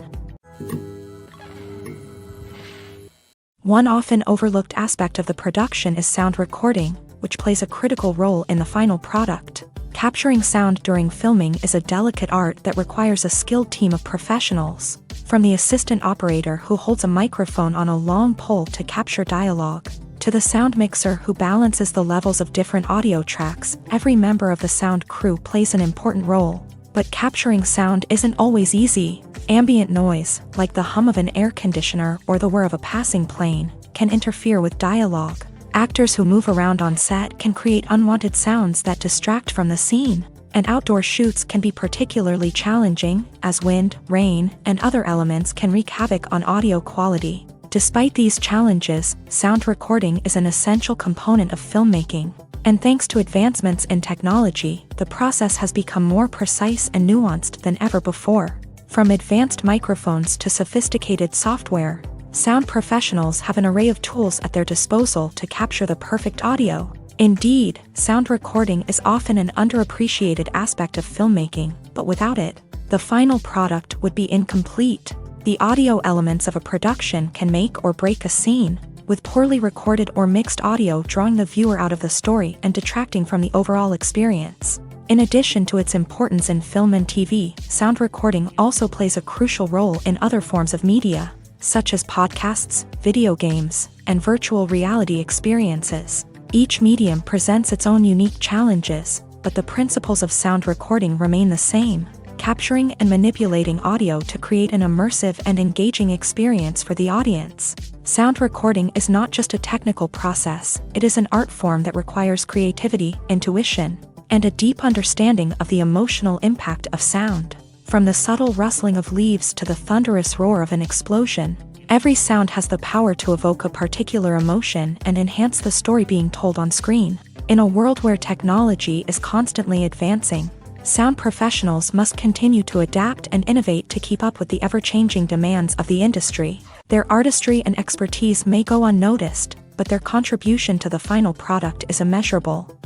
One often overlooked aspect of the production is sound recording, which plays a critical role in the final product. Capturing sound during filming is a delicate art that requires a skilled team of professionals. From the assistant operator who holds a microphone on a long pole to capture dialogue, to the sound mixer who balances the levels of different audio tracks, every member of the sound crew plays an important role. But capturing sound isn't always easy. Ambient noise, like the hum of an air conditioner or the whir of a passing plane, can interfere with dialogue. Actors who move around on set can create unwanted sounds that distract from the scene. And outdoor shoots can be particularly challenging, as wind, rain, and other elements can wreak havoc on audio quality. Despite these challenges, sound recording is an essential component of filmmaking. And thanks to advancements in technology, the process has become more precise and nuanced than ever before. From advanced microphones to sophisticated software, sound professionals have an array of tools at their disposal to capture the perfect audio. Indeed, sound recording is often an underappreciated aspect of filmmaking, but without it, the final product would be incomplete. The audio elements of a production can make or break a scene, with poorly recorded or mixed audio drawing the viewer out of the story and detracting from the overall experience. In addition to its importance in film and TV, sound recording also plays a crucial role in other forms of media, such as podcasts, video games, and virtual reality experiences. Each medium presents its own unique challenges, but the principles of sound recording remain the same, capturing and manipulating audio to create an immersive and engaging experience for the audience. Sound recording is not just a technical process, it is an art form that requires creativity, intuition, and a deep understanding of the emotional impact of sound. From the subtle rustling of leaves to the thunderous roar of an explosion, every sound has the power to evoke a particular emotion and enhance the story being told on screen. In a world where technology is constantly advancing, sound professionals must continue to adapt and innovate to keep up with the ever-changing demands of the industry. Their artistry and expertise may go unnoticed, but their contribution to the final product is immeasurable.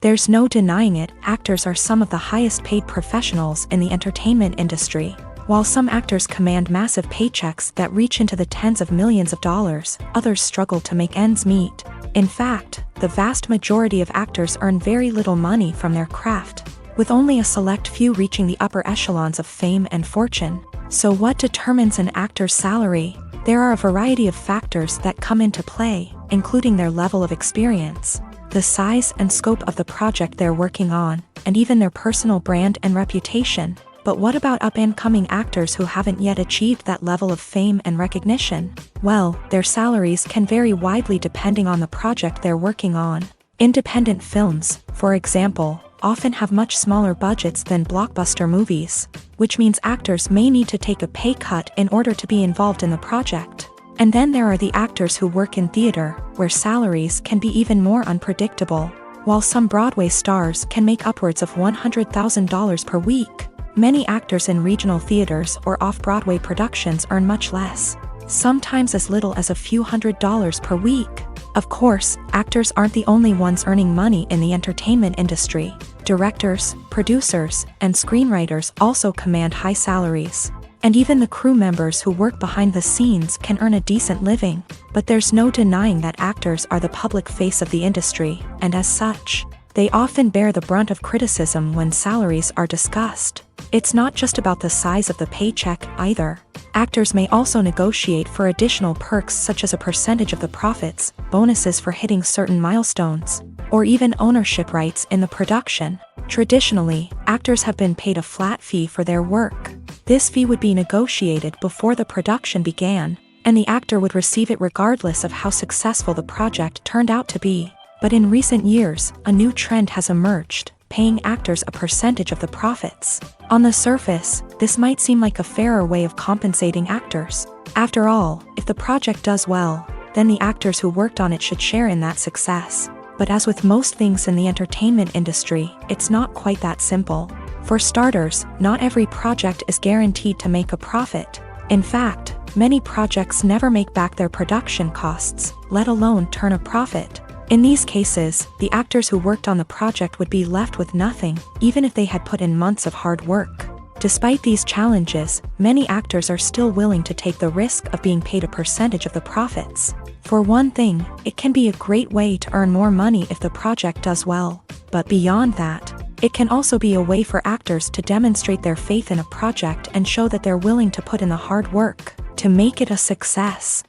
There's no denying it, actors are some of the highest-paid professionals in the entertainment industry. While some actors command massive paychecks that reach into the tens of millions of dollars, others struggle to make ends meet. In fact, the vast majority of actors earn very little money from their craft, with only a select few reaching the upper echelons of fame and fortune. So what determines an actor's salary? There are a variety of factors that come into play, including their level of experience, the size and scope of the project they're working on, and even their personal brand and reputation. But what about up-and-coming actors who haven't yet achieved that level of fame and recognition? Well, their salaries can vary widely depending on the project they're working on. Independent films, for example, often have much smaller budgets than blockbuster movies, which means actors may need to take a pay cut in order to be involved in the project. And then there are the actors who work in theater, where salaries can be even more unpredictable. While some Broadway stars can make upwards of $100,000 per week, many actors in regional theaters or off-Broadway productions earn much less, sometimes as little as a few $100s per week. Of course, actors aren't the only ones earning money in the entertainment industry. Directors, producers, and screenwriters also command high salaries. And even the crew members who work behind the scenes can earn a decent living. But there's no denying that actors are the public face of the industry, and as such, they often bear the brunt of criticism when salaries are discussed. It's not just about the size of the paycheck, either. Actors may also negotiate for additional perks such as a percentage of the profits, bonuses for hitting certain milestones, or even ownership rights in the production. Traditionally, actors have been paid a flat fee for their work. This fee would be negotiated before the production began, and the actor would receive it regardless of how successful the project turned out to be. But in recent years, a new trend has emerged: paying actors a percentage of the profits. On the surface, this might seem like a fairer way of compensating actors. After all, if the project does well, then the actors who worked on it should share in that success. But as with most things in the entertainment industry, it's not quite that simple. For starters, not every project is guaranteed to make a profit. In fact, many projects never make back their production costs, let alone turn a profit. In these cases, the actors who worked on the project would be left with nothing, even if they had put in months of hard work. Despite these challenges, many actors are still willing to take the risk of being paid a percentage of the profits. For one thing, it can be a great way to earn more money if the project does well. But beyond that, it can also be a way for actors to demonstrate their faith in a project and show that they're willing to put in the hard work to make it a success.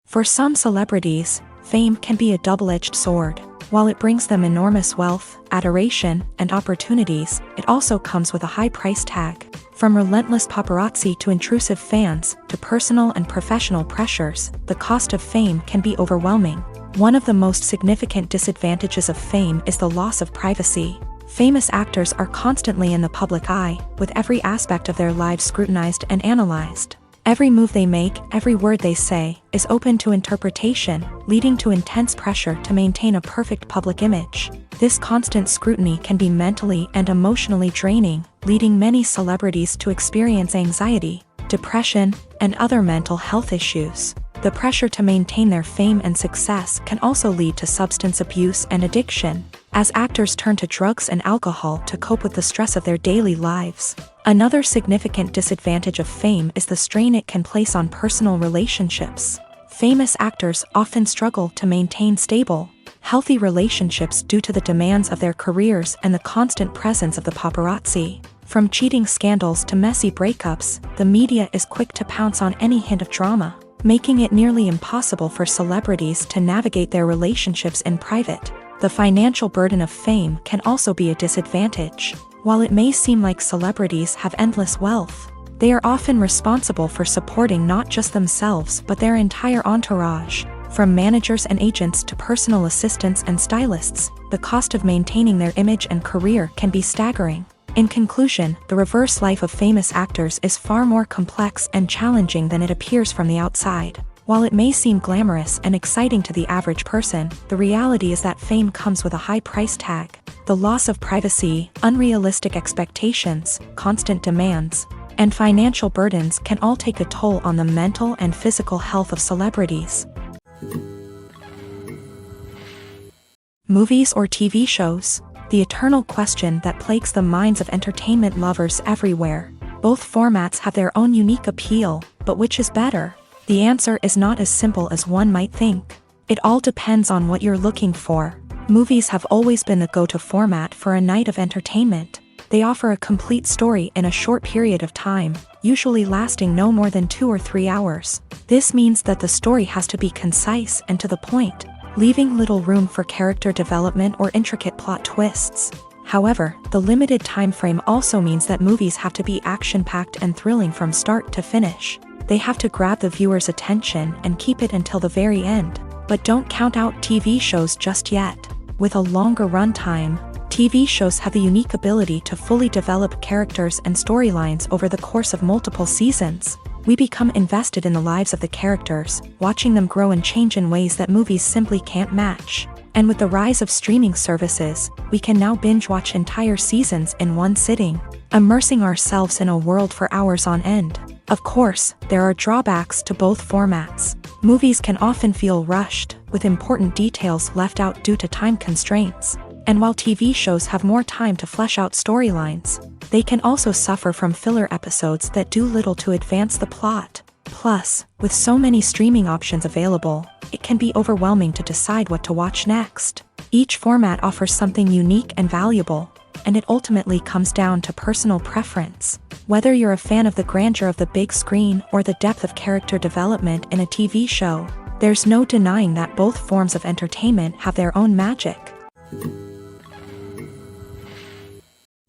For some celebrities, fame can be a double-edged sword. While it brings them enormous wealth, adoration, and opportunities, it also comes with a high price tag. From relentless paparazzi to intrusive fans, to personal and professional pressures, the cost of fame can be overwhelming. One of the most significant disadvantages of fame is the loss of privacy. Famous actors are constantly in the public eye, with every aspect of their lives scrutinized and analyzed. Every move they make, every word they say, is open to interpretation, leading to intense pressure to maintain a perfect public image. This constant scrutiny can be mentally and emotionally draining, leading many celebrities to experience anxiety, depression, and other mental health issues. The pressure to maintain their fame and success can also lead to substance abuse and addiction, as actors turn to drugs and alcohol to cope with the stress of their daily lives. Another significant disadvantage of fame is the strain it can place on personal relationships. Famous actors often struggle to maintain stable, healthy relationships due to the demands of their careers and the constant presence of the paparazzi. From cheating scandals to messy breakups, the media is quick to pounce on any hint of drama, making it nearly impossible for celebrities to navigate their relationships in private. The financial burden of fame can also be a disadvantage. While it may seem like celebrities have endless wealth, they are often responsible for supporting not just themselves but their entire entourage. From managers and agents to personal assistants and stylists, the cost of maintaining their image and career can be staggering. In conclusion, the reverse life of famous actors is far more complex and challenging than it appears from the outside. While it may seem glamorous and exciting to the average person, the reality is that fame comes with a high price tag. The loss of privacy, unrealistic expectations, constant demands, and financial burdens can all take a toll on the mental and physical health of celebrities. Movies or TV shows? The eternal question that plagues the minds of entertainment lovers everywhere. Both formats have their own unique appeal, but which is better? The answer is not as simple as one might think. It all depends on what you're looking for. Movies have always been the go-to format for a night of entertainment. They offer a complete story in a short period of time, usually lasting no more than 2 or 3 hours. This means that the story has to be concise and to the point, leaving little room for character development or intricate plot twists. However, the limited time frame also means that movies have to be action-packed and thrilling from start to finish. They have to grab the viewer's attention and keep it until the very end. But don't count out TV shows just yet. With a longer runtime, TV shows have the unique ability to fully develop characters and storylines over the course of multiple seasons. We become invested in the lives of the characters, watching them grow and change in ways that movies simply can't match. And with the rise of streaming services, we can now binge-watch entire seasons in one sitting, immersing ourselves in a world for hours on end. Of course, there are drawbacks to both formats. Movies can often feel rushed, with important details left out due to time constraints. And while TV shows have more time to flesh out storylines, they can also suffer from filler episodes that do little to advance the plot. Plus, with so many streaming options available, it can be overwhelming to decide what to watch next. Each format offers something unique and valuable, and it ultimately comes down to personal preference. Whether you're a fan of the grandeur of the big screen or the depth of character development in a TV show, there's no denying that both forms of entertainment have their own magic.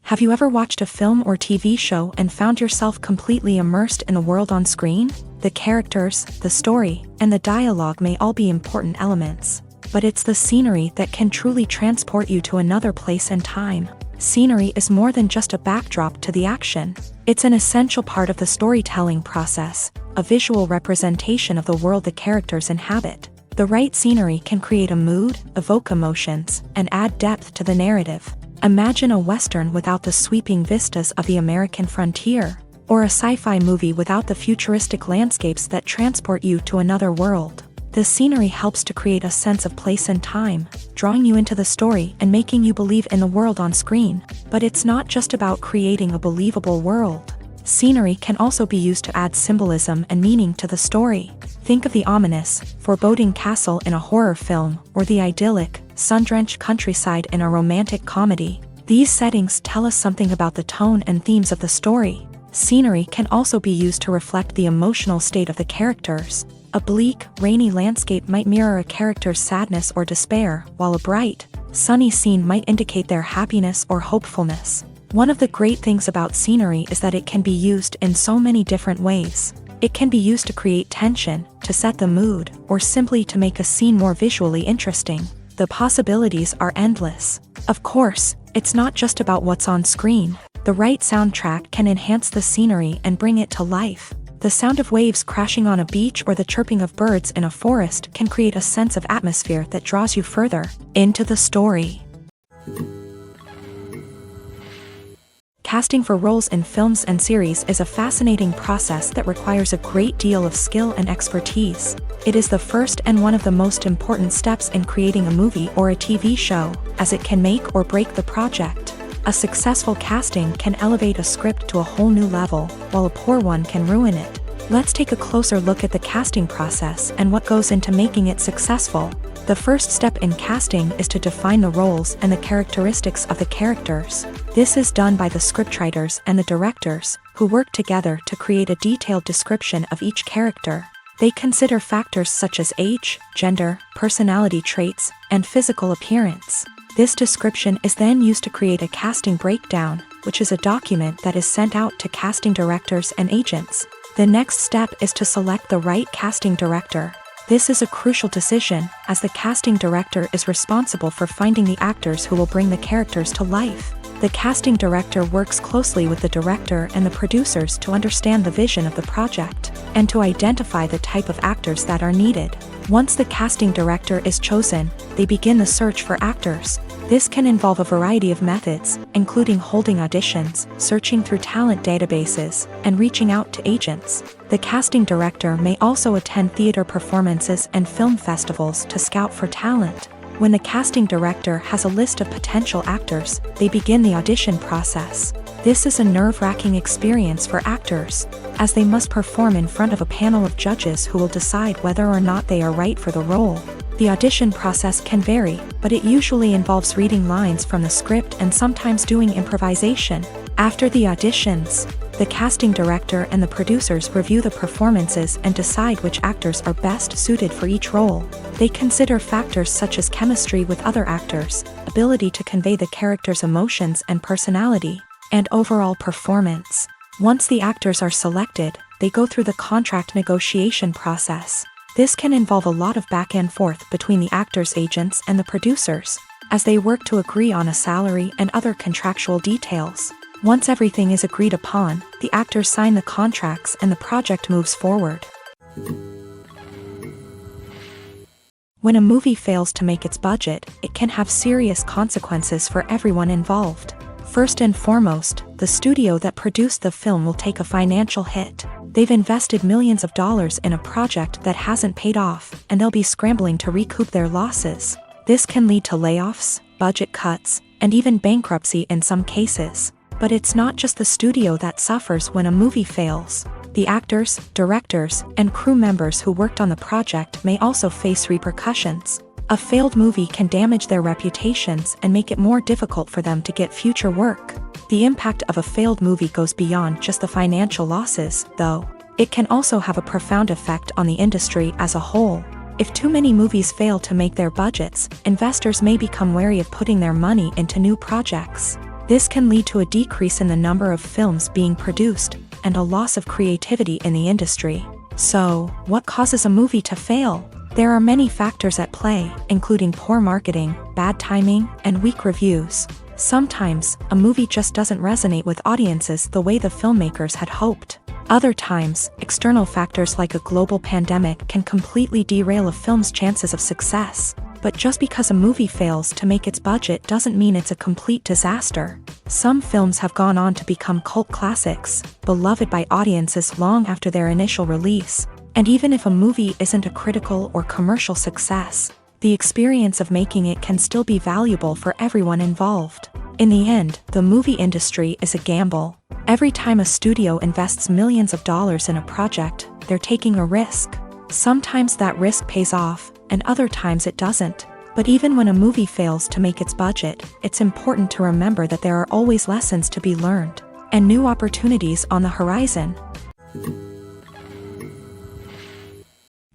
Have you ever watched a film or TV show and found yourself completely immersed in the world on screen? The characters, the story, and the dialogue may all be important elements, but it's the scenery that can truly transport you to another place and time. Scenery is more than just a backdrop to the action. It's an essential part of the storytelling process, a visual representation of the world the characters inhabit. The right scenery can create a mood, evoke emotions, and add depth to the narrative. Imagine a Western without the sweeping vistas of the American frontier, or a sci-fi movie without the futuristic landscapes that transport you to another world. The scenery helps to create a sense of place and time, drawing you into the story and making you believe in the world on screen. But it's not just about creating a believable world. Scenery can also be used to add symbolism and meaning to the story. Think of the ominous, foreboding castle in a horror film, or the idyllic, sun-drenched countryside in a romantic comedy. These settings tell us something about the tone and themes of the story. Scenery can also be used to reflect the emotional state of the characters. A bleak, rainy landscape might mirror a character's sadness or despair, while a bright, sunny scene might indicate their happiness or hopefulness. One of the great things about scenery is that it can be used in so many different ways. It can be used to create tension, to set the mood, or simply to make a scene more visually interesting. The possibilities are endless. Of course, it's not just about what's on screen. The right soundtrack can enhance the scenery and bring it to life. The sound of waves crashing on a beach or the chirping of birds in a forest can create a sense of atmosphere that draws you further into the story. Casting for roles in films and series is a fascinating process that requires a great deal of skill and expertise. It is the first and one of the most important steps in creating a movie or a TV show, as it can make or break the project. A successful casting can elevate a script to a whole new level, while a poor one can ruin it. Let's take a closer look at the casting process and what goes into making it successful. The first step in casting is to define the roles and the characteristics of the characters. This is done by the scriptwriters and the directors, who work together to create a detailed description of each character. They consider factors such as age, gender, personality traits, and physical appearance. This description is then used to create a casting breakdown, which is a document that is sent out to casting directors and agents. The next step is to select the right casting director. This is a crucial decision, as the casting director is responsible for finding the actors who will bring the characters to life. The casting director works closely with the director and the producers to understand the vision of the project, and to identify the type of actors that are needed. Once the casting director is chosen, they begin the search for actors. This can involve a variety of methods, including holding auditions, searching through talent databases, and reaching out to agents. The casting director may also attend theater performances and film festivals to scout for talent. When the casting director has a list of potential actors, they begin the audition process. This is a nerve-wracking experience for actors, as they must perform in front of a panel of judges who will decide whether or not they are right for the role. The audition process can vary, but it usually involves reading lines from the script and sometimes doing improvisation. After the auditions, the casting director and the producers review the performances and decide which actors are best suited for each role. They consider factors such as chemistry with other actors, ability to convey the character's emotions and personality, and overall performance. Once the actors are selected, they go through the contract negotiation process. This can involve a lot of back and forth between the actors' agents and the producers, as they work to agree on a salary and other contractual details. Once everything is agreed upon, the actors sign the contracts and the project moves forward. When a movie fails to make its budget, it can have serious consequences for everyone involved. First and foremost, the studio that produced the film will take a financial hit. They've invested millions of dollars in a project that hasn't paid off, and they'll be scrambling to recoup their losses. This can lead to layoffs, budget cuts, and even bankruptcy in some cases. But it's not just the studio that suffers when a movie fails. The actors, directors, and crew members who worked on the project may also face repercussions. A failed movie can damage their reputations and make it more difficult for them to get future work. The impact of a failed movie goes beyond just the financial losses, though. It can also have a profound effect on the industry as a whole. If too many movies fail to make their budgets, investors may become wary of putting their money into new projects. This can lead to a decrease in the number of films being produced, and a loss of creativity in the industry. So, what causes a movie to fail? There are many factors at play, including poor marketing, bad timing, and weak reviews. Sometimes, a movie just doesn't resonate with audiences the way the filmmakers had hoped. Other times, external factors like a global pandemic can completely derail a film's chances of success. But just because a movie fails to make its budget doesn't mean it's a complete disaster. Some films have gone on to become cult classics, beloved by audiences long after their initial release. And even if a movie isn't a critical or commercial success, the experience of making it can still be valuable for everyone involved. In the end, the movie industry is a gamble. Every time a studio invests millions of dollars in a project, they're taking a risk. Sometimes that risk pays off, and other times it doesn't. But even when a movie fails to make its budget, it's important to remember that there are always lessons to be learned, and new opportunities on the horizon.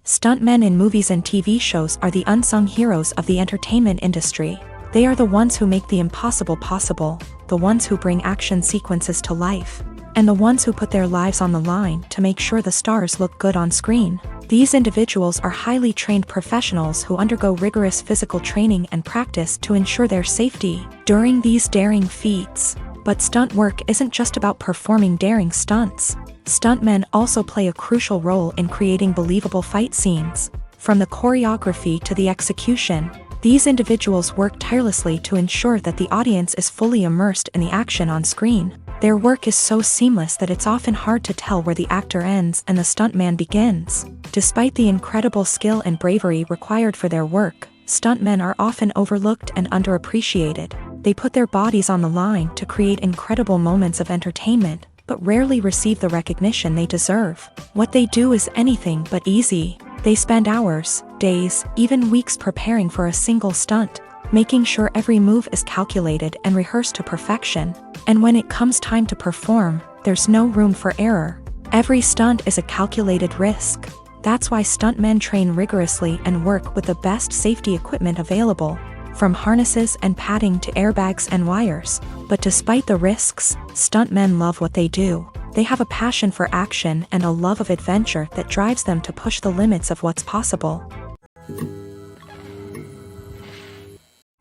Stuntmen in movies and TV shows are the unsung heroes of the entertainment industry. They are the ones who make the impossible possible, the ones who bring action sequences to life, and the ones who put their lives on the line to make sure the stars look good on screen. These individuals are highly trained professionals who undergo rigorous physical training and practice to ensure their safety during these daring feats. But stunt work isn't just about performing daring stunts. Stuntmen also play a crucial role in creating believable fight scenes. From the choreography to the execution, these individuals work tirelessly to ensure that the audience is fully immersed in the action on screen. Their work is so seamless that it's often hard to tell where the actor ends and the stuntman begins. Despite the incredible skill and bravery required for their work, stuntmen are often overlooked and underappreciated. They put their bodies on the line to create incredible moments of entertainment, but rarely receive the recognition they deserve. What they do is anything but easy. They spend hours, days, even weeks preparing for a single stunt, making sure every move is calculated and rehearsed to perfection. And when it comes time to perform, there's no room for error. Every stunt is a calculated risk. That's why stuntmen train rigorously and work with the best safety equipment available, from harnesses and padding to airbags and wires. But despite the risks, stuntmen love what they do. They have a passion for action and a love of adventure that drives them to push the limits of what's possible.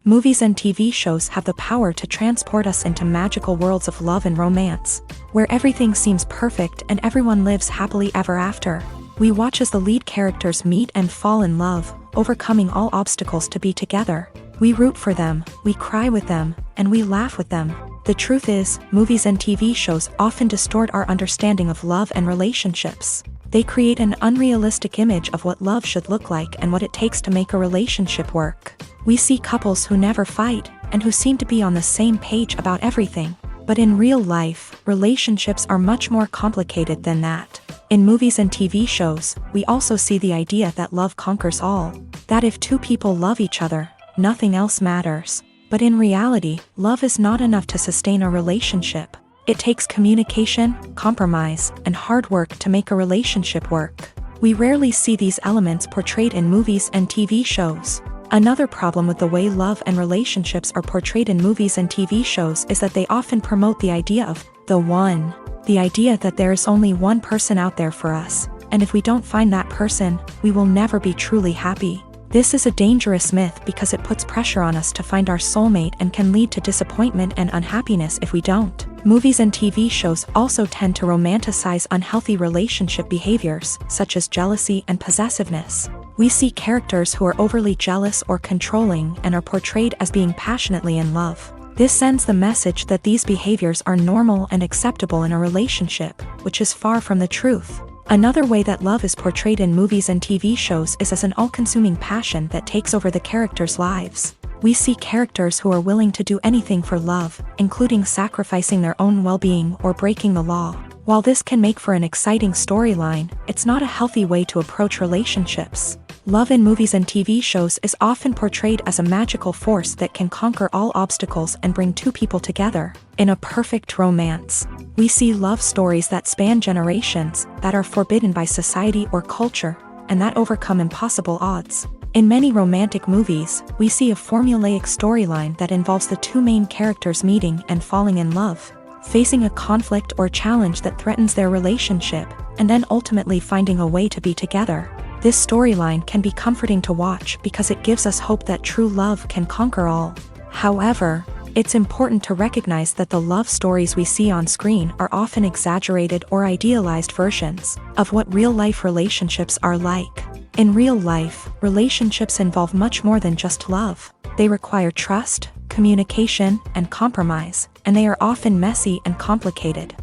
Movies and TV shows have the power to transport us into magical worlds of love and romance, where everything seems perfect and everyone lives happily ever after. We watch as the lead characters meet and fall in love, overcoming all obstacles to be together. We root for them, we cry with them, and we laugh with them. The truth is, movies and TV shows often distort our understanding of love and relationships. They create an unrealistic image of what love should look like and what it takes to make a relationship work. We see couples who never fight, and who seem to be on the same page about everything. But in real life, relationships are much more complicated than that. In movies and TV shows, we also see the idea that love conquers all. That if two people love each other, nothing else matters. But in reality, love is not enough to sustain a relationship. It takes communication, compromise, and hard work to make a relationship work. We rarely see these elements portrayed in movies and TV shows. Another problem with the way love and relationships are portrayed in movies and TV shows is that they often promote the idea of the one. The idea that there is only one person out there for us, and if we don't find that person, we will never be truly happy. This is a dangerous myth because it puts pressure on us to find our soulmate and can lead to disappointment and unhappiness if we don't. Movies and TV shows also tend to romanticize unhealthy relationship behaviors, such as jealousy and possessiveness. We see characters who are overly jealous or controlling and are portrayed as being passionately in love. This sends the message that these behaviors are normal and acceptable in a relationship, which is far from the truth. Another way that love is portrayed in movies and TV shows is as an all-consuming passion that takes over the characters' lives. We see characters who are willing to do anything for love, including sacrificing their own well-being or breaking the law. While this can make for an exciting storyline, it's not a healthy way to approach relationships. Love in movies and TV shows is often portrayed as a magical force that can conquer all obstacles and bring two people together in a perfect romance. We see love stories that span generations, that are forbidden by society or culture, and that overcome impossible odds. In many romantic movies, we see a formulaic storyline that involves the two main characters meeting and falling in love, facing a conflict or challenge that threatens their relationship, and then ultimately finding a way to be together. This storyline can be comforting to watch because it gives us hope that true love can conquer all. However, it's important to recognize that the love stories we see on screen are often exaggerated or idealized versions of what real-life relationships are like. In real life, relationships involve much more than just love. They require trust, communication, and compromise, and they are often messy and complicated.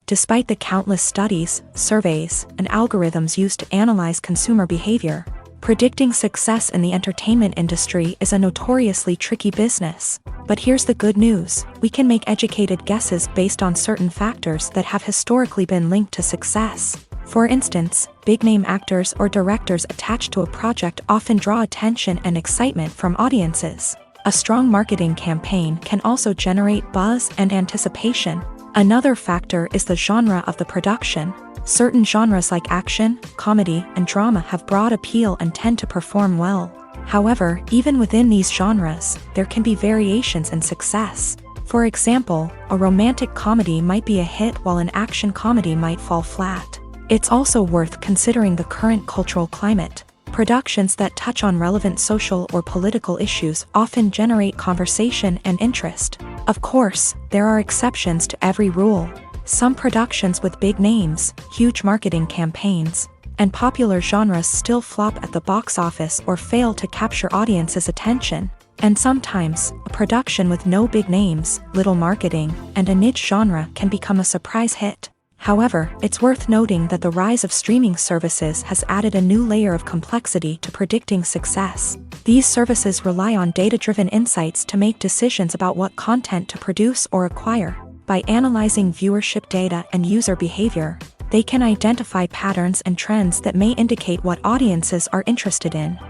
Despite the countless studies, surveys, and algorithms used to analyze consumer behavior, predicting success in the entertainment industry is a notoriously tricky business. But here's the good news: we can make educated guesses based on certain factors that have historically been linked to success. For instance, big-name actors or directors attached to a project often draw attention and excitement from audiences. A strong marketing campaign can also generate buzz and anticipation. Another factor is the genre of the production. Certain genres like action, comedy, and drama have broad appeal and tend to perform well. However, even within these genres, there can be variations in success. For example, a romantic comedy might be a hit while an action comedy might fall flat. It's also worth considering the current cultural climate. Productions that touch on relevant social or political issues often generate conversation and interest. Of course, there are exceptions to every rule. Some productions with big names, huge marketing campaigns, and popular genres still flop at the box office or fail to capture audiences' attention. And sometimes, a production with no big names, little marketing, and a niche genre can become a surprise hit. However, it's worth noting that the rise of streaming services has added a new layer of complexity to predicting success. These services rely on data-driven insights to make decisions about what content to produce or acquire. By analyzing viewership data and user behavior, they can identify patterns and trends that may indicate what audiences are interested in.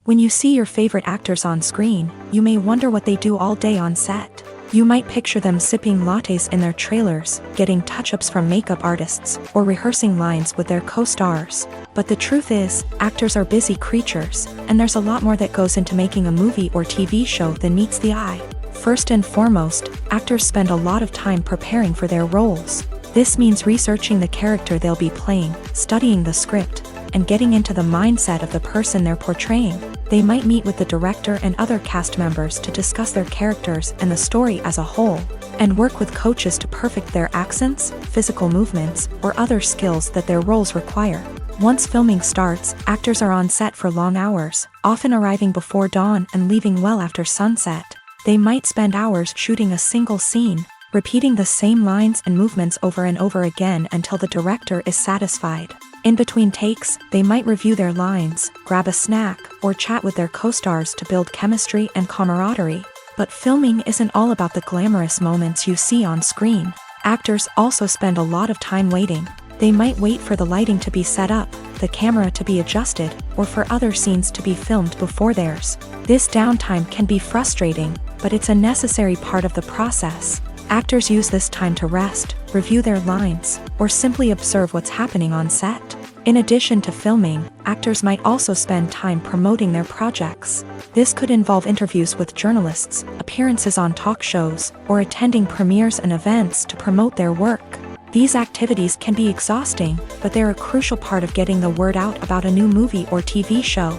When you see your favorite actors on screen, you may wonder what they do all day on set. You might picture them sipping lattes in their trailers, getting touch-ups from makeup artists, or rehearsing lines with their co-stars. But the truth is, actors are busy creatures, and there's a lot more that goes into making a movie or TV show than meets the eye. First and foremost, actors spend a lot of time preparing for their roles. This means researching the character they'll be playing, studying the script, and getting into the mindset of the person they're portraying. They might meet with the director and other cast members to discuss their characters and the story as a whole, and work with coaches to perfect their accents, physical movements, or other skills that their roles require. Once filming starts, actors are on set for long hours, often arriving before dawn and leaving well after sunset. They might spend hours shooting a single scene, repeating the same lines and movements over and over again until the director is satisfied. In between takes, they might review their lines, grab a snack, or chat with their co-stars to build chemistry and camaraderie. But filming isn't all about the glamorous moments you see on screen. Actors also spend a lot of time waiting. They might wait for the lighting to be set up, the camera to be adjusted, or for other scenes to be filmed before theirs. This downtime can be frustrating, but it's a necessary part of the process. Actors use this time to rest, review their lines, or simply observe what's happening on set. In addition to filming, actors might also spend time promoting their projects. This could involve interviews with journalists, appearances on talk shows, or attending premieres and events to promote their work. These activities can be exhausting, but they're a crucial part of getting the word out about a new movie or TV show.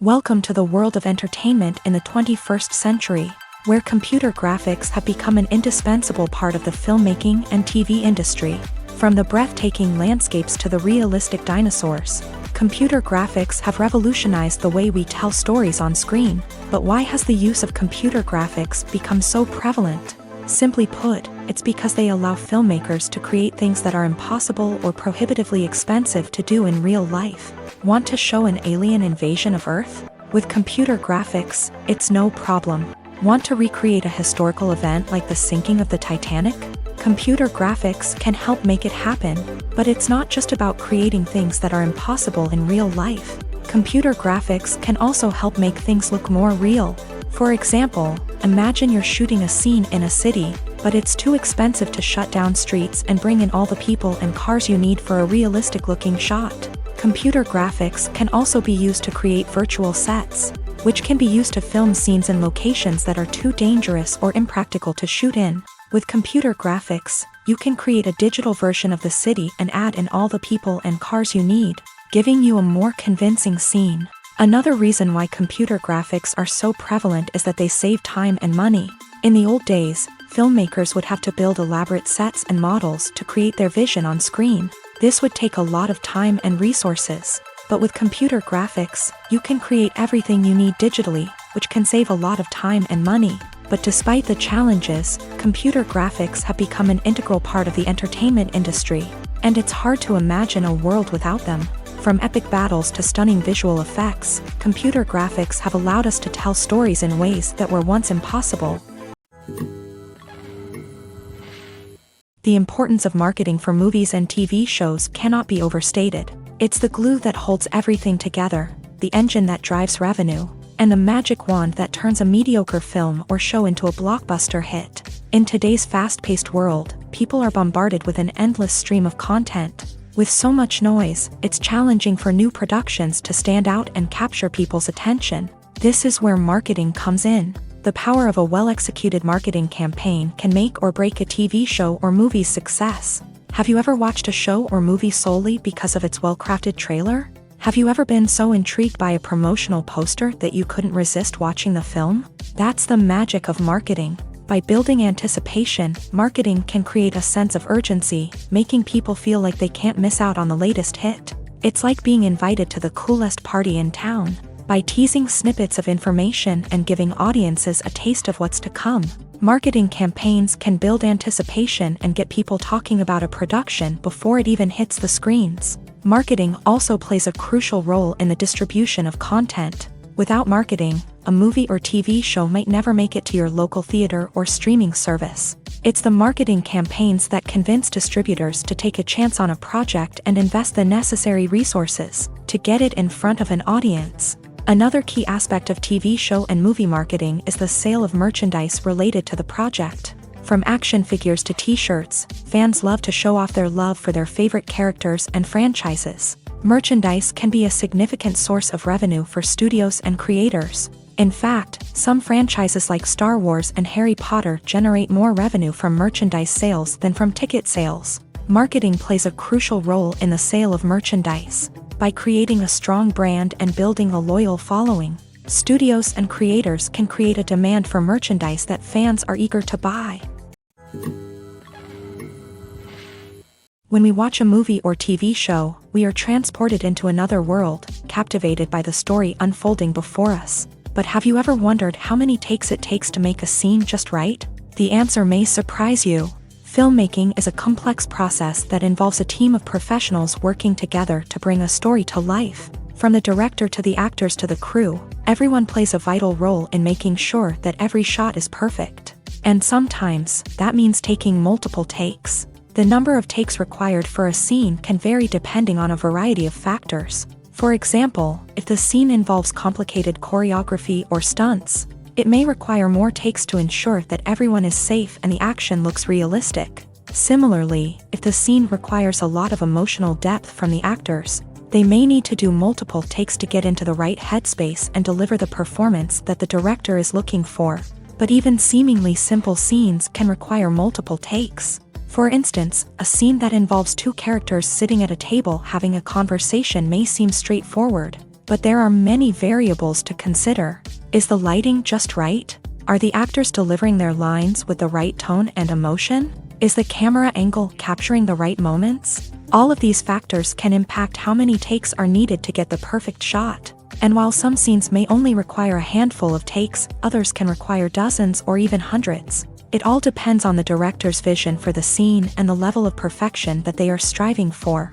Welcome to the world of entertainment in the 21st century, where computer graphics have become an indispensable part of the filmmaking and TV industry. From the breathtaking landscapes to the realistic dinosaurs, computer graphics have revolutionized the way we tell stories on screen. But why has the use of computer graphics become so prevalent? Simply put, it's because they allow filmmakers to create things that are impossible or prohibitively expensive to do in real life. Want to show an alien invasion of Earth? With computer graphics, it's no problem. Want to recreate a historical event like the sinking of the Titanic? Computer graphics can help make it happen, but it's not just about creating things that are impossible in real life. Computer graphics can also help make things look more real. For example, imagine you're shooting a scene in a city, but it's too expensive to shut down streets and bring in all the people and cars you need for a realistic-looking shot. Computer graphics can also be used to create virtual sets. which can be used to film scenes in locations that are too dangerous or impractical to shoot in. With computer graphics, you can create a digital version of the city and add in all the people and cars you need, giving you a more convincing scene. Another reason why computer graphics are so prevalent is that they save time and money. In the old days, filmmakers would have to build elaborate sets and models to create their vision on screen. This would take a lot of time and resources. But with computer graphics, you can create everything you need digitally, which can save a lot of time and money. But despite the challenges, computer graphics have become an integral part of the entertainment industry, and it's hard to imagine a world without them. From epic battles to stunning visual effects, computer graphics have allowed us to tell stories in ways that were once impossible. The importance of marketing for movies and TV shows cannot be overstated. It's the glue that holds everything together, the engine that drives revenue, and the magic wand that turns a mediocre film or show into a blockbuster hit. In today's fast-paced world, people are bombarded with an endless stream of content. With so much noise, it's challenging for new productions to stand out and capture people's attention. This is where marketing comes in. The power of a well-executed marketing campaign can make or break a TV show or movie's success. Have you ever watched a show or movie solely because of its well-crafted trailer? Have you ever been so intrigued by a promotional poster that you couldn't resist watching the film? That's the magic of marketing. By building anticipation, marketing can create a sense of urgency, making people feel like they can't miss out on the latest hit. It's like being invited to the coolest party in town. By teasing snippets of information and giving audiences a taste of what's to come, marketing campaigns can build anticipation and get people talking about a production before it even hits the screens. Marketing also plays a crucial role in the distribution of content. Without marketing, a movie or TV show might never make it to your local theater or streaming service. It's the marketing campaigns that convince distributors to take a chance on a project and invest the necessary resources to get it in front of an audience. Another key aspect of TV show and movie marketing is the sale of merchandise related to the project. From action figures to t-shirts, fans love to show off their love for their favorite characters and franchises. Merchandise can be a significant source of revenue for studios and creators. In fact, some franchises like Star Wars and Harry Potter generate more revenue from merchandise sales than from ticket sales. Marketing plays a crucial role in the sale of merchandise. By creating a strong brand and building a loyal following, studios and creators can create a demand for merchandise that fans are eager to buy. When we watch a movie or TV show, we are transported into another world, captivated by the story unfolding before us. But have you ever wondered how many takes it takes to make a scene just right? The answer may surprise you. Filmmaking is a complex process that involves a team of professionals working together to bring a story to life. From the director to the actors to the crew, everyone plays a vital role in making sure that every shot is perfect. And sometimes, that means taking multiple takes. The number of takes required for a scene can vary depending on a variety of factors. For example, if the scene involves complicated choreography or stunts, it may require more takes to ensure that everyone is safe and the action looks realistic. Similarly, if the scene requires a lot of emotional depth from the actors, they may need to do multiple takes to get into the right headspace and deliver the performance that the director is looking for. But even seemingly simple scenes can require multiple takes. For instance, a scene that involves two characters sitting at a table having a conversation may seem straightforward, but there are many variables to consider. Is the lighting just right? Are the actors delivering their lines with the right tone and emotion? Is the camera angle capturing the right moments? All of these factors can impact how many takes are needed to get the perfect shot. And while some scenes may only require a handful of takes, others can require dozens or even hundreds. It all depends on the director's vision for the scene and the level of perfection that they are striving for.